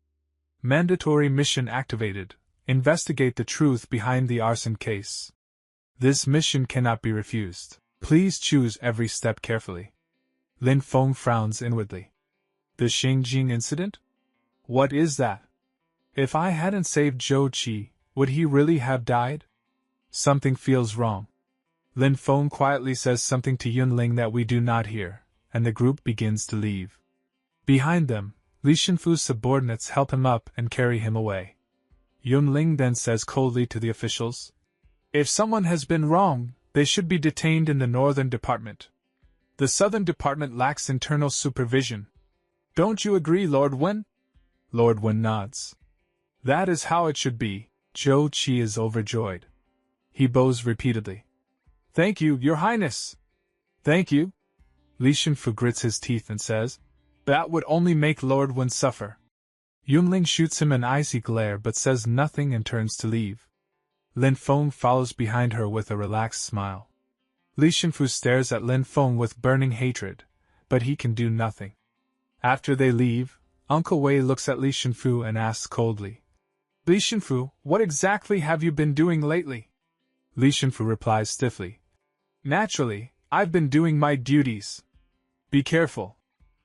Mandatory mission activated. Investigate the truth behind the arson case. This mission cannot be refused. Please choose every step carefully. Lin Feng frowns inwardly. The Xingjing Incident? What is that? If I hadn't saved Zhou Qi, would he really have died? Something feels wrong. Lin Feng quietly says something to Yunling that we do not hear, and the group begins to leave. Behind them, Li Shenfu's subordinates help him up and carry him away. Yunling then says coldly to the officials, if someone has been wrong, they should be detained in the northern department. The southern department lacks internal supervision. Don't you agree, Lord Wen? Lord Wen nods. That is how it should be. Zhou Qi is overjoyed. He bows repeatedly. Thank you, Your Highness. Thank you. Li Shenfu grits his teeth and says, that would only make Lord Wen suffer. Yunling shoots him an icy glare but says nothing and turns to leave. Lin Feng follows behind her with a relaxed smile. Li Shenfu stares at Lin Feng with burning hatred, but he can do nothing. After they leave, Uncle Wei looks at Li Shenfu and asks coldly, Li Shenfu, what exactly have you been doing lately? Li Shenfu replies stiffly, naturally, I've been doing my duties. Be careful.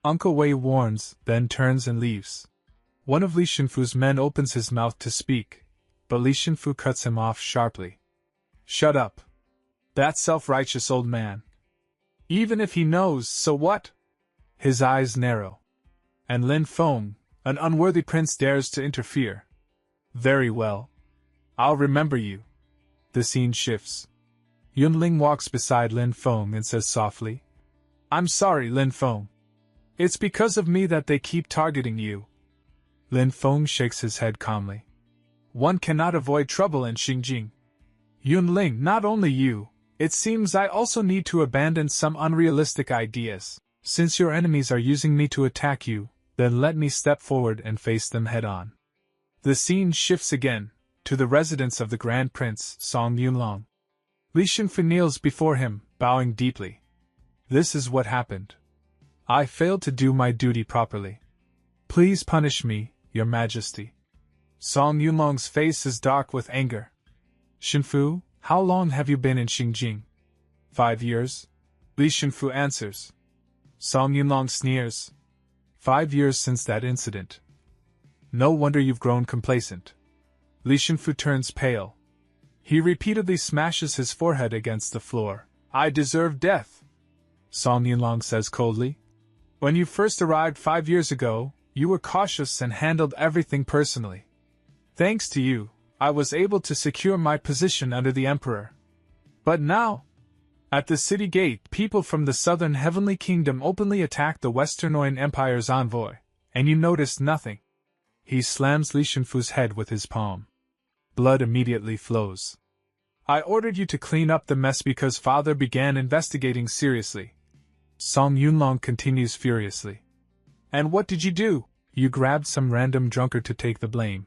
Uncle Wei warns, then turns and leaves. One of Li Shenfu's men opens his mouth to speak, but Li Shenfu cuts him off sharply. Shut up. That self-righteous old man. Even if he knows, so what? His eyes narrow. And Lin Feng, an unworthy prince, dares to interfere. Very well. I'll remember you. The scene shifts. Yunling walks beside Lin Feng and says softly, I'm sorry, Lin Feng. It's because of me that they keep targeting you. Lin Feng shakes his head calmly. One cannot avoid trouble in Xingjing. Yunling, not only you, it seems I also need to abandon some unrealistic ideas. Since your enemies are using me to attack you, then let me step forward and face them head-on. The scene shifts again, to the residence of the Grand Prince, Song Yunlong. Li Shenfu kneels before him, bowing deeply. This is what happened. I failed to do my duty properly. Please punish me, Your Majesty. Song Yunlong's face is dark with anger. Shenfu, how long have you been in Xingjing? 5 years. Li Shenfu answers. Song Yunlong sneers. 5 years since that incident. No wonder you've grown complacent. Li Shenfu turns pale. He repeatedly smashes his forehead against the floor. I deserve death. Song Yunlong says coldly. When you first arrived 5 years ago, you were cautious and handled everything personally. Thanks to you, I was able to secure my position under the Emperor. But now, at the city gate, people from the southern Heavenly Kingdom openly attacked the Westernoin Empire's envoy, and you noticed nothing. He slams Li Shenfu's head with his palm. Blood immediately flows. I ordered you to clean up the mess because Father began investigating seriously. Song Yunlong continues furiously. And what did you do? You grabbed some random drunkard to take the blame.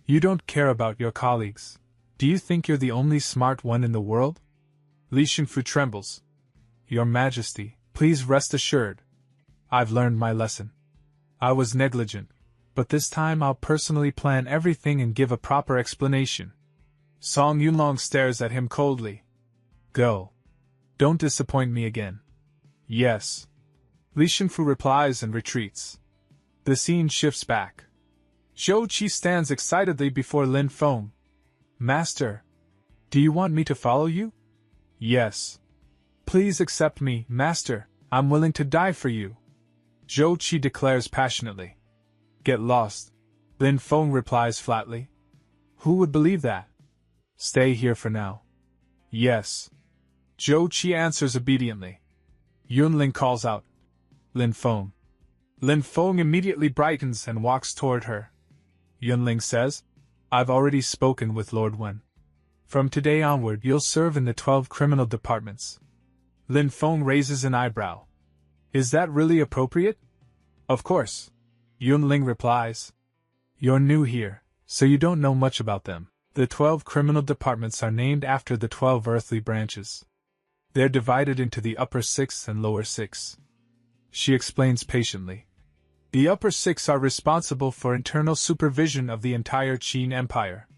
You don't care about your colleagues, Do you think you're the only smart one in the world? Li Shangfu trembles. Your Majesty, please rest assured. I've learned my lesson. I was negligent, but this time I'll personally plan everything and give a proper explanation. Song Yunlong stares at him coldly. Go. Don't disappoint me again. Yes. Li Shangfu replies and retreats. The scene shifts back. Zhou Qi stands excitedly before Lin Feng. Master, do you want me to follow you? Yes. Please accept me, Master. I'm willing to die for you. Zhou Qi declares passionately. Get lost. Lin Feng replies flatly. Who would believe that? Stay here for now. Yes. Zhou Qi answers obediently. Yunling calls out. Lin Feng. Lin Feng immediately brightens and walks toward her. Yunling says, I've already spoken with Lord Wen. From today onward you'll serve in the 12 criminal departments. Lin Feng raises an eyebrow. Is that really appropriate? Of course. Yunling replies. You're new here, so you don't know much about them. The 12 criminal departments are named after the 12 earthly branches. They're divided into the upper 6 and lower 6. She explains patiently. The upper 6 are responsible for internal supervision of the entire Qin Empire.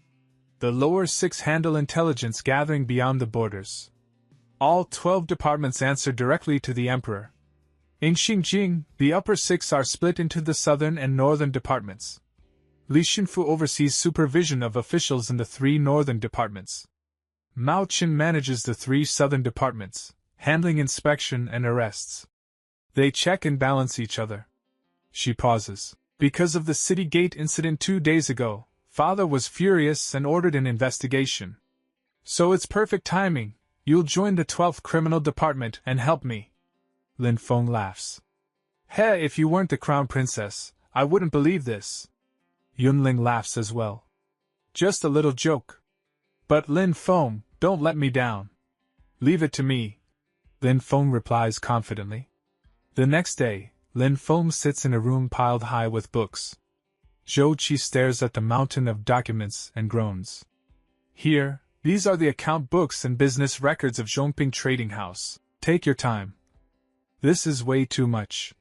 The lower 6 handle intelligence gathering beyond the borders. All 12 departments answer directly to the Emperor. In Xinjiang, the upper 6 are split into the southern and northern departments. Li Shangfu oversees supervision of officials in the 3 northern departments. Mao Qin manages the 3 southern departments, handling inspection and arrests. They check and balance each other. She pauses. Because of the city gate incident 2 days ago, Father was furious and ordered an investigation. So it's perfect timing. You'll join the 12th criminal department and help me. Lin Feng laughs. Hey, if you weren't the crown princess, I wouldn't believe this. Yunling laughs as well. Just a little joke. But Lin Feng, don't let me down. Leave it to me. Lin Feng replies confidently. The next day, Lin Feng sits in a room piled high with books. Zhou Qi stares at the mountain of documents and groans. Here, these are the account books and business records of Zhongping Trading House. Take your time. This is way too much.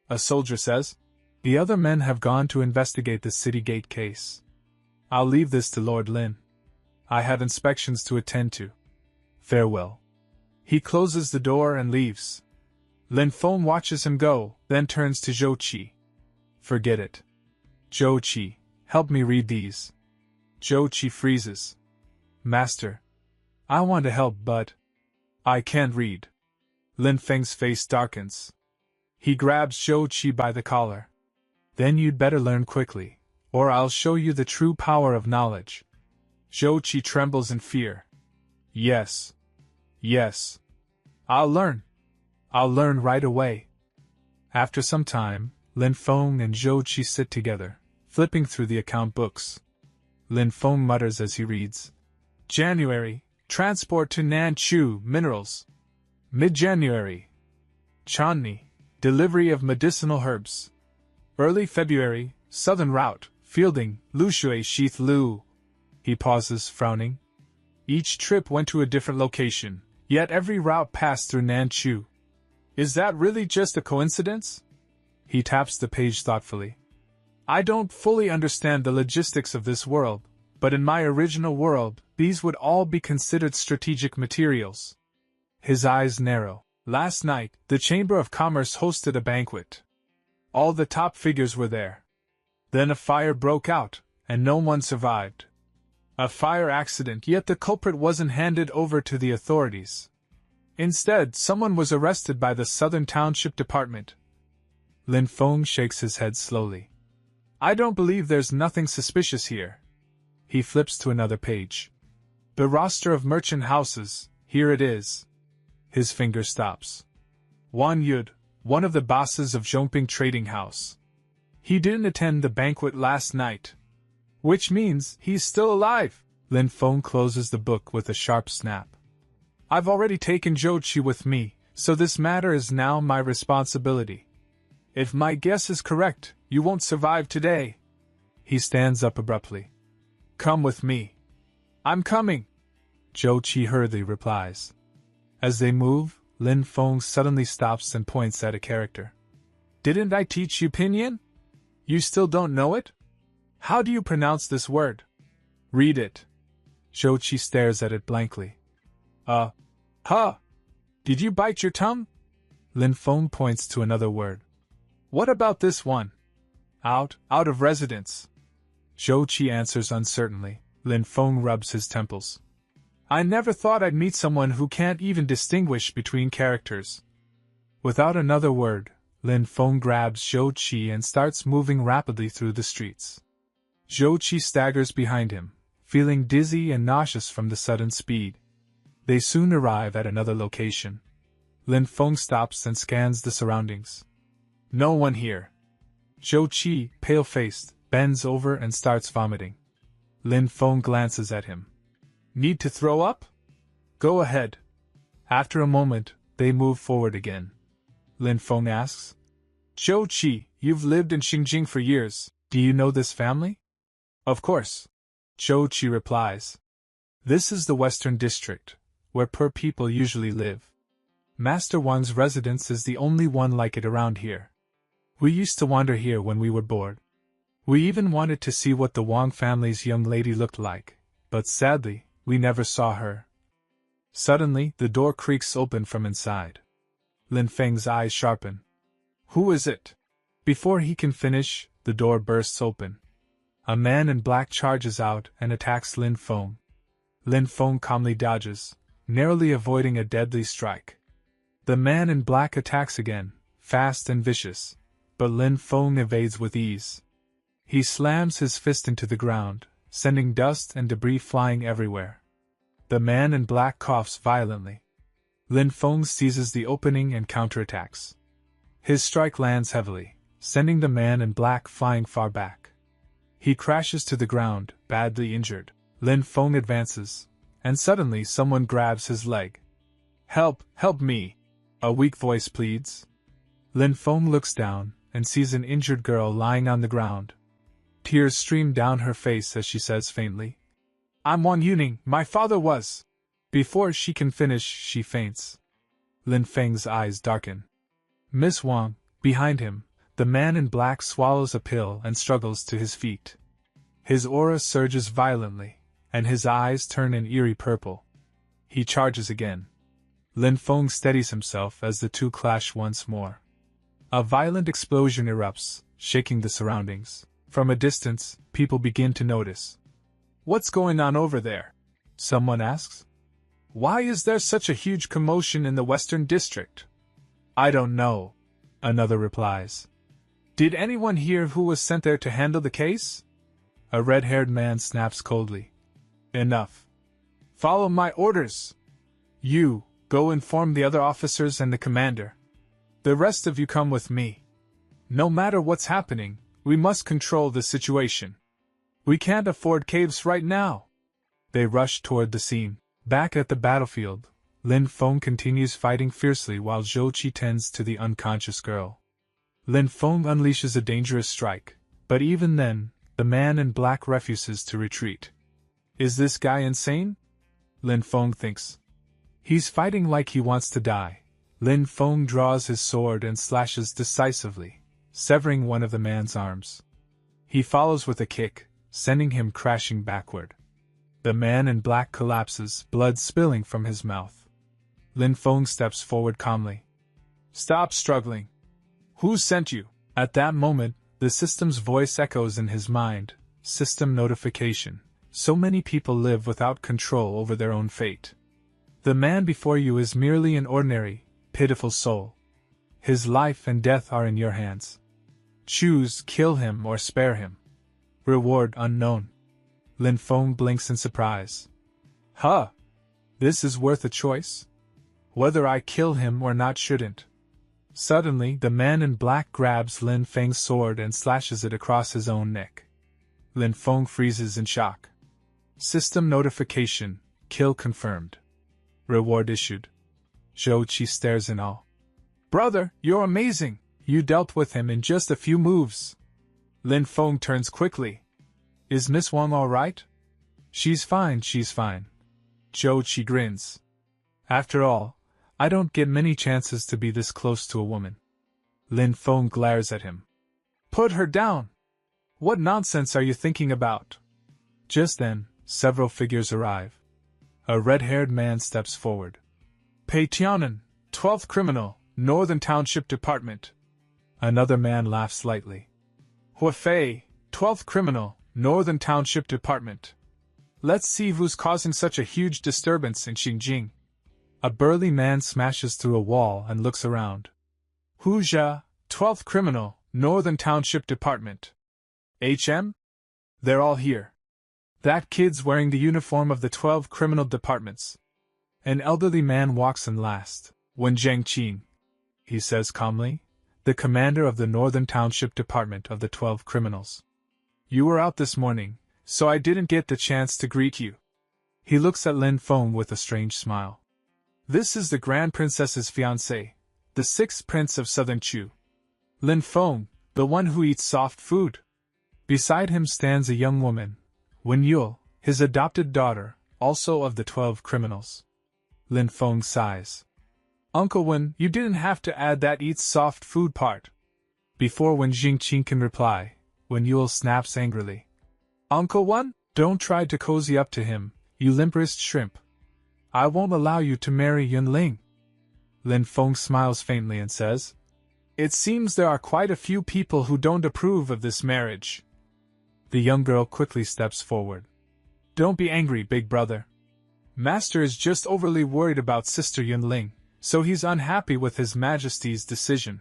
A soldier says. The other men have gone to investigate the city gate case. I'll leave this to Lord Lin. I have inspections to attend to. Farewell. He closes the door and leaves. Lin Feng watches him go, then turns to Zhou Qi. Forget it. Zhou Qi, help me read these. Zhou Qi freezes. Master. I want to help but I can't read. Lin Feng's face darkens. He grabs Zhou Qi by the collar. Then you'd better learn quickly, or I'll show you the true power of knowledge. Zhou Qi trembles in fear. Yes. Yes. I'll learn. I'll learn right away. After some time, Lin Feng and Zhou Qi sit together, flipping through the account books. Lin Feng mutters as he reads. January, transport to Nanchu, minerals. Mid-January, Channi, delivery of medicinal herbs. Early February, southern route, fielding, Lushui Sheath Lu. He pauses, frowning. Each trip went to a different location, yet every route passed through Nanchu. Is that really just a coincidence? He taps the page thoughtfully. I don't fully understand the logistics of this world, but in my original world, these would all be considered strategic materials. His eyes narrow. Last night, the Chamber of Commerce hosted a banquet. All the top figures were there. Then a fire broke out, and no one survived. A fire accident, yet the culprit wasn't handed over to the authorities. Instead, someone was arrested by the Southern Township Department. Lin Feng shakes his head slowly. I don't believe there's nothing suspicious here. He flips to another page. The roster of merchant houses, here it is. His finger stops. Wan Yud, one of the bosses of Zhongping Trading House. He didn't attend the banquet last night. Which means he's still alive. Lin Feng closes the book with a sharp snap. I've already taken Zhou Qi with me, so this matter is now my responsibility. If my guess is correct, you won't survive today. He stands up abruptly. Come with me. I'm coming, Zhou Qi hurriedly replies. As they move, Lin Feng suddenly stops and points at a character. Didn't I teach you pinyin? You still don't know it? How do you pronounce this word? Read it. Zhou Qi stares at it blankly. Huh? Did you bite your tongue? Lin Feng points to another word. What about this one? Out of residence. Zhou Qi answers uncertainly. Lin Feng rubs his temples. I never thought I'd meet someone who can't even distinguish between characters. Without another word, Lin Feng grabs Zhou Qi and starts moving rapidly through the streets. Zhou Qi staggers behind him, feeling dizzy and nauseous from the sudden speed. They soon arrive at another location. Lin Feng stops and scans the surroundings. No one here. Zhou Qi, pale-faced, bends over and starts vomiting. Lin Feng glances at him. Need to throw up? Go ahead. After a moment, they move forward again. Lin Feng asks, Zhou Qi, you've lived in Xinjiang for years. Do you know this family? Of course. Zhou Qi replies. This is the Western District, where poor people usually live. Master Wang's residence is the only one like it around here. We used to wander here when we were bored. We even wanted to see what the Wang family's young lady looked like, but sadly, we never saw her. Suddenly, the door creaks open from inside. Lin Feng's eyes sharpen. Who is it? Before he can finish, the door bursts open. A man in black charges out and attacks Lin Feng. Lin Feng calmly dodges, narrowly avoiding a deadly strike. The man in black attacks again, fast and vicious, but Lin Feng evades with ease. He slams his fist into the ground, sending dust and debris flying everywhere. The man in black coughs violently. Lin Feng seizes the opening and counterattacks. His strike lands heavily, sending the man in black flying far back. He crashes to the ground, badly injured. Lin Feng advances, and suddenly someone grabs his leg. Help me! A weak voice pleads. Lin Feng looks down and sees an injured girl lying on the ground. Tears stream down her face as she says faintly, I'm Wang Yuning, my father was. Before she can finish, she faints. Lin Feng's eyes darken. Miss Wang, behind him, the man in black swallows a pill and struggles to his feet. His aura surges violently, and his eyes turn an eerie purple. He charges again. Lin Feng steadies himself as the two clash once more. A violent explosion erupts, shaking the surroundings. From a distance, people begin to notice. What's going on over there? Someone asks. Why is there such a huge commotion in the Western District? I don't know, another replies. Did anyone hear who was sent there to handle the case? A red-haired man snaps coldly. Enough. Follow my orders. You, go inform the other officers and the commander. The rest of you come with me. No matter what's happening, we must control the situation. We can't afford caves right now. They rush toward the scene. Back at the battlefield, Lin Feng continues fighting fiercely while Zhou Qi tends to the unconscious girl. Lin Feng unleashes a dangerous strike, but even then, the man in black refuses to retreat. Is this guy insane? Lin Feng thinks. He's fighting like he wants to die. Lin Feng draws his sword and slashes decisively, severing one of the man's arms. He follows with a kick, sending him crashing backward. The man in black collapses, blood spilling from his mouth. Lin Feng steps forward calmly. Stop struggling. Who sent you? At that moment, the system's voice echoes in his mind. System notification. So many people live without control over their own fate. The man before you is merely an ordinary, pitiful soul. His life and death are in your hands. Choose, kill him or spare him. Reward unknown. Lin Feng blinks in surprise. Huh? This is worth a choice? Whether I kill him or not shouldn't. Suddenly, the man in black grabs Lin Feng's sword and slashes it across his own neck. Lin Feng freezes in shock. System notification, kill confirmed. Reward issued. Zhou Qi stares in awe. Brother, you're amazing! You dealt with him in just a few moves. Lin Feng turns quickly. Is Miss Wang all right? She's fine, she's fine. Zhou Qi grins. After all, I don't get many chances to be this close to a woman. Lin Feng glares at him. Put her down! What nonsense are you thinking about? Just then, several figures arrive. A red-haired man steps forward. Pei Tianan, 12th Criminal, Northern Township Department. Another man laughs lightly. Hua Fei, 12th Criminal, Northern Township Department. Let's see who's causing such a huge disturbance in Xinjing. A burly man smashes through a wall and looks around. Hu Jia, 12th Criminal, Northern Township Department. HM? They're all here. That kid's wearing the uniform of the 12 criminal departments. An elderly man walks in last. Wen Zhangqing, he says calmly, the commander of the Northern Township Department of the 12 criminals. You were out this morning, so I didn't get the chance to greet you. He looks at Lin Feng with a strange smile. This is the Grand Princess's fiancé, the 6th Prince of Southern Chu. Lin Feng, the one who eats soft food. Beside him stands a young woman, Wen Yule, his adopted daughter, also of the 12 criminals. Lin Feng sighs. Uncle Wen, you didn't have to add that eats soft food part. Before Wen Jingqing can reply, Wen Yule snaps angrily. Uncle Wen, don't try to cozy up to him, you limp-wrist shrimp. I won't allow you to marry Yunling. Lin Feng smiles faintly and says, It seems there are quite a few people who don't approve of this marriage. The young girl quickly steps forward. Don't be angry, big brother. Master is just overly worried about Sister Yunling, so he's unhappy with His Majesty's decision.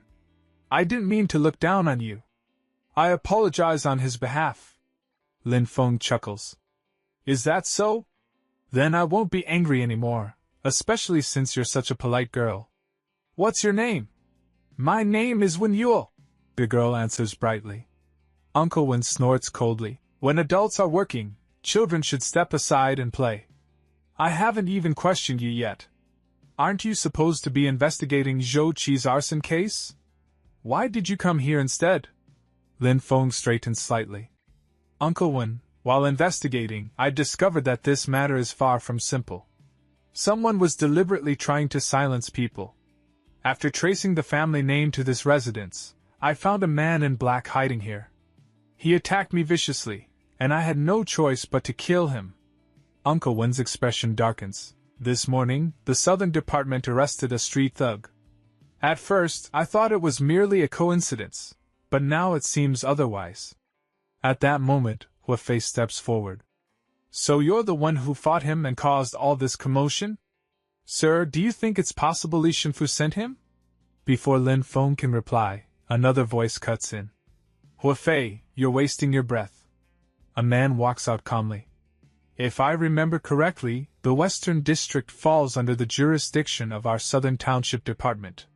I didn't mean to look down on you. I apologize on his behalf. Lin Feng chuckles. Is that so? Then I won't be angry anymore, especially since you're such a polite girl. What's your name? My name is Wen Yule, the girl answers brightly. Uncle Wen snorts coldly. When adults are working, children should step aside and play. I haven't even questioned you yet. Aren't you supposed to be investigating Zhou Qi's arson case? Why did you come here instead? Lin Feng straightens slightly. Uncle Wen, while investigating, I discovered that this matter is far from simple. Someone was deliberately trying to silence people. After tracing the family name to this residence, I found a man in black hiding here. He attacked me viciously, and I had no choice but to kill him. Uncle Wen's expression darkens. This morning, the Southern Department arrested a street thug. At first, I thought it was merely a coincidence, but now it seems otherwise. At that moment, Hua Fei steps forward. So you're the one who fought him and caused all this commotion? Sir, do you think it's possible Li Shenfu sent him? Before Lin Feng can reply, another voice cuts in. Hua Fei, you're wasting your breath. A man walks out calmly. If I remember correctly, the Western District falls under the jurisdiction of our Southern Township Department.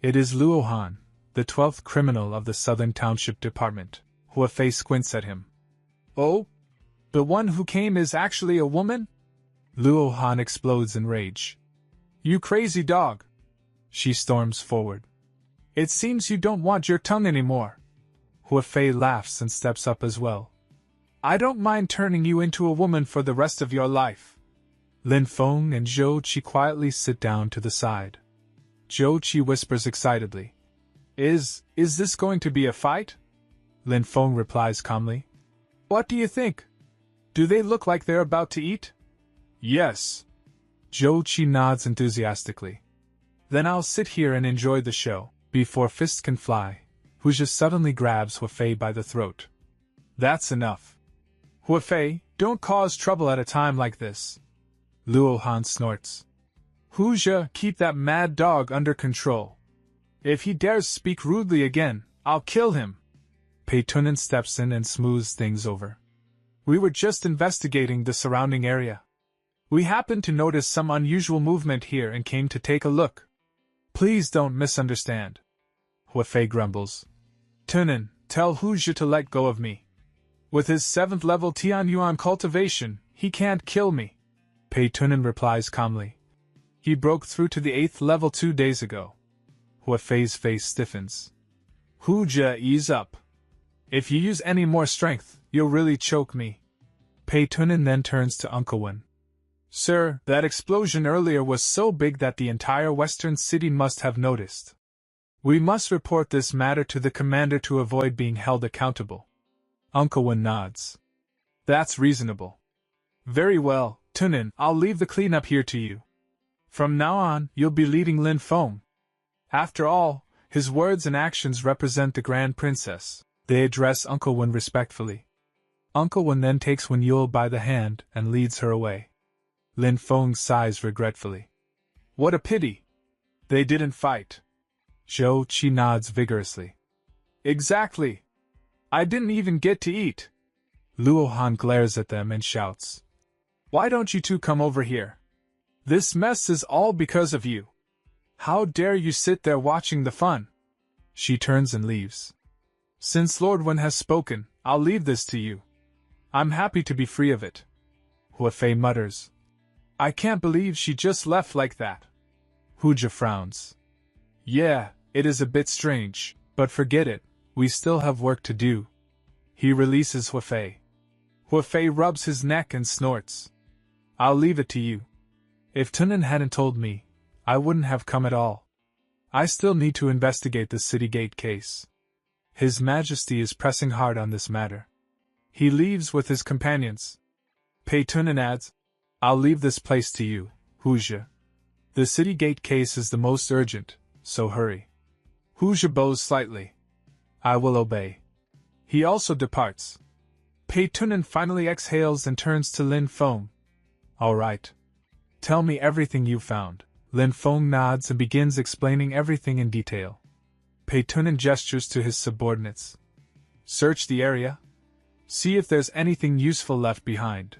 It is Luo Han, the 12th criminal of the Southern Township Department. Hua Fei squints at him. Oh? The one who came is actually a woman? Luo Han explodes in rage. You crazy dog! She storms forward. It seems you don't want your tongue anymore. Hua Fei laughs and steps up as well. I don't mind turning you into a woman for the rest of your life. Lin Feng and Zhou Qi quietly sit down to the side. Zhou Qi whispers excitedly. Is this going to be a fight? Lin Feng replies calmly. What do you think? Do they look like they're about to eat? Yes. Zhou Qi nods enthusiastically. Then I'll sit here and enjoy the show. Before fists can fly, Hu Jia suddenly grabs Hua Fei by the throat. That's enough. Hua Fei, don't cause trouble at a time like this. Luo Han snorts. Hu Jia, keep that mad dog under control. If he dares speak rudely again, I'll kill him. Pei Tunan steps in and smooths things over. We were just investigating the surrounding area. We happened to notice some unusual movement here and came to take a look. Please don't misunderstand. Hua Fei grumbles. Tunan, tell Hu Jia to let go of me. With his 7th level Tianyuan cultivation, he can't kill me. Pei Tunan replies calmly. He broke through to the 8th level 2 days ago. Hua Fei's face stiffens. Hu Jia, ease up. If you use any more strength, you'll really choke me. Pei Tunin then turns to Uncle Wen. Sir, that explosion earlier was so big that the entire western city must have noticed. We must report this matter to the commander to avoid being held accountable. Uncle Wen nods. That's reasonable. Very well, Tunin, I'll leave the cleanup here to you. From now on, you'll be leading Lin Feng. After all, his words and actions represent the Grand Princess. They address Uncle Wen respectfully. Uncle Wen then takes Wen Yule by the hand and leads her away. Lin Feng sighs regretfully. What a pity. They didn't fight. Zhou Qi nods vigorously. Exactly. I didn't even get to eat. Luo Han glares at them and shouts. Why don't you two come over here? This mess is all because of you. How dare you sit there watching the fun? She turns and leaves. Since Lord Wen has spoken, I'll leave this to you. I'm happy to be free of it. Huafei mutters. I can't believe she just left like that. Huja frowns. Yeah, it is a bit strange, but forget it, we still have work to do. He releases Huafei. Huafei rubs his neck and snorts. I'll leave it to you. If Tunin hadn't told me, I wouldn't have come at all. I still need to investigate the city gate case. His Majesty is pressing hard on this matter. He leaves with his companions. Pei Tunin adds, I'll leave this place to you, Huzhe. The city gate case is the most urgent, so hurry. Huzhe bows slightly. I will obey. He also departs. Pei Tunin finally exhales and turns to Lin Feng. All right. Tell me everything you found. Lin Feng nods and begins explaining everything in detail. Pei Tunin gestures to his subordinates. Search the area. See if there's anything useful left behind.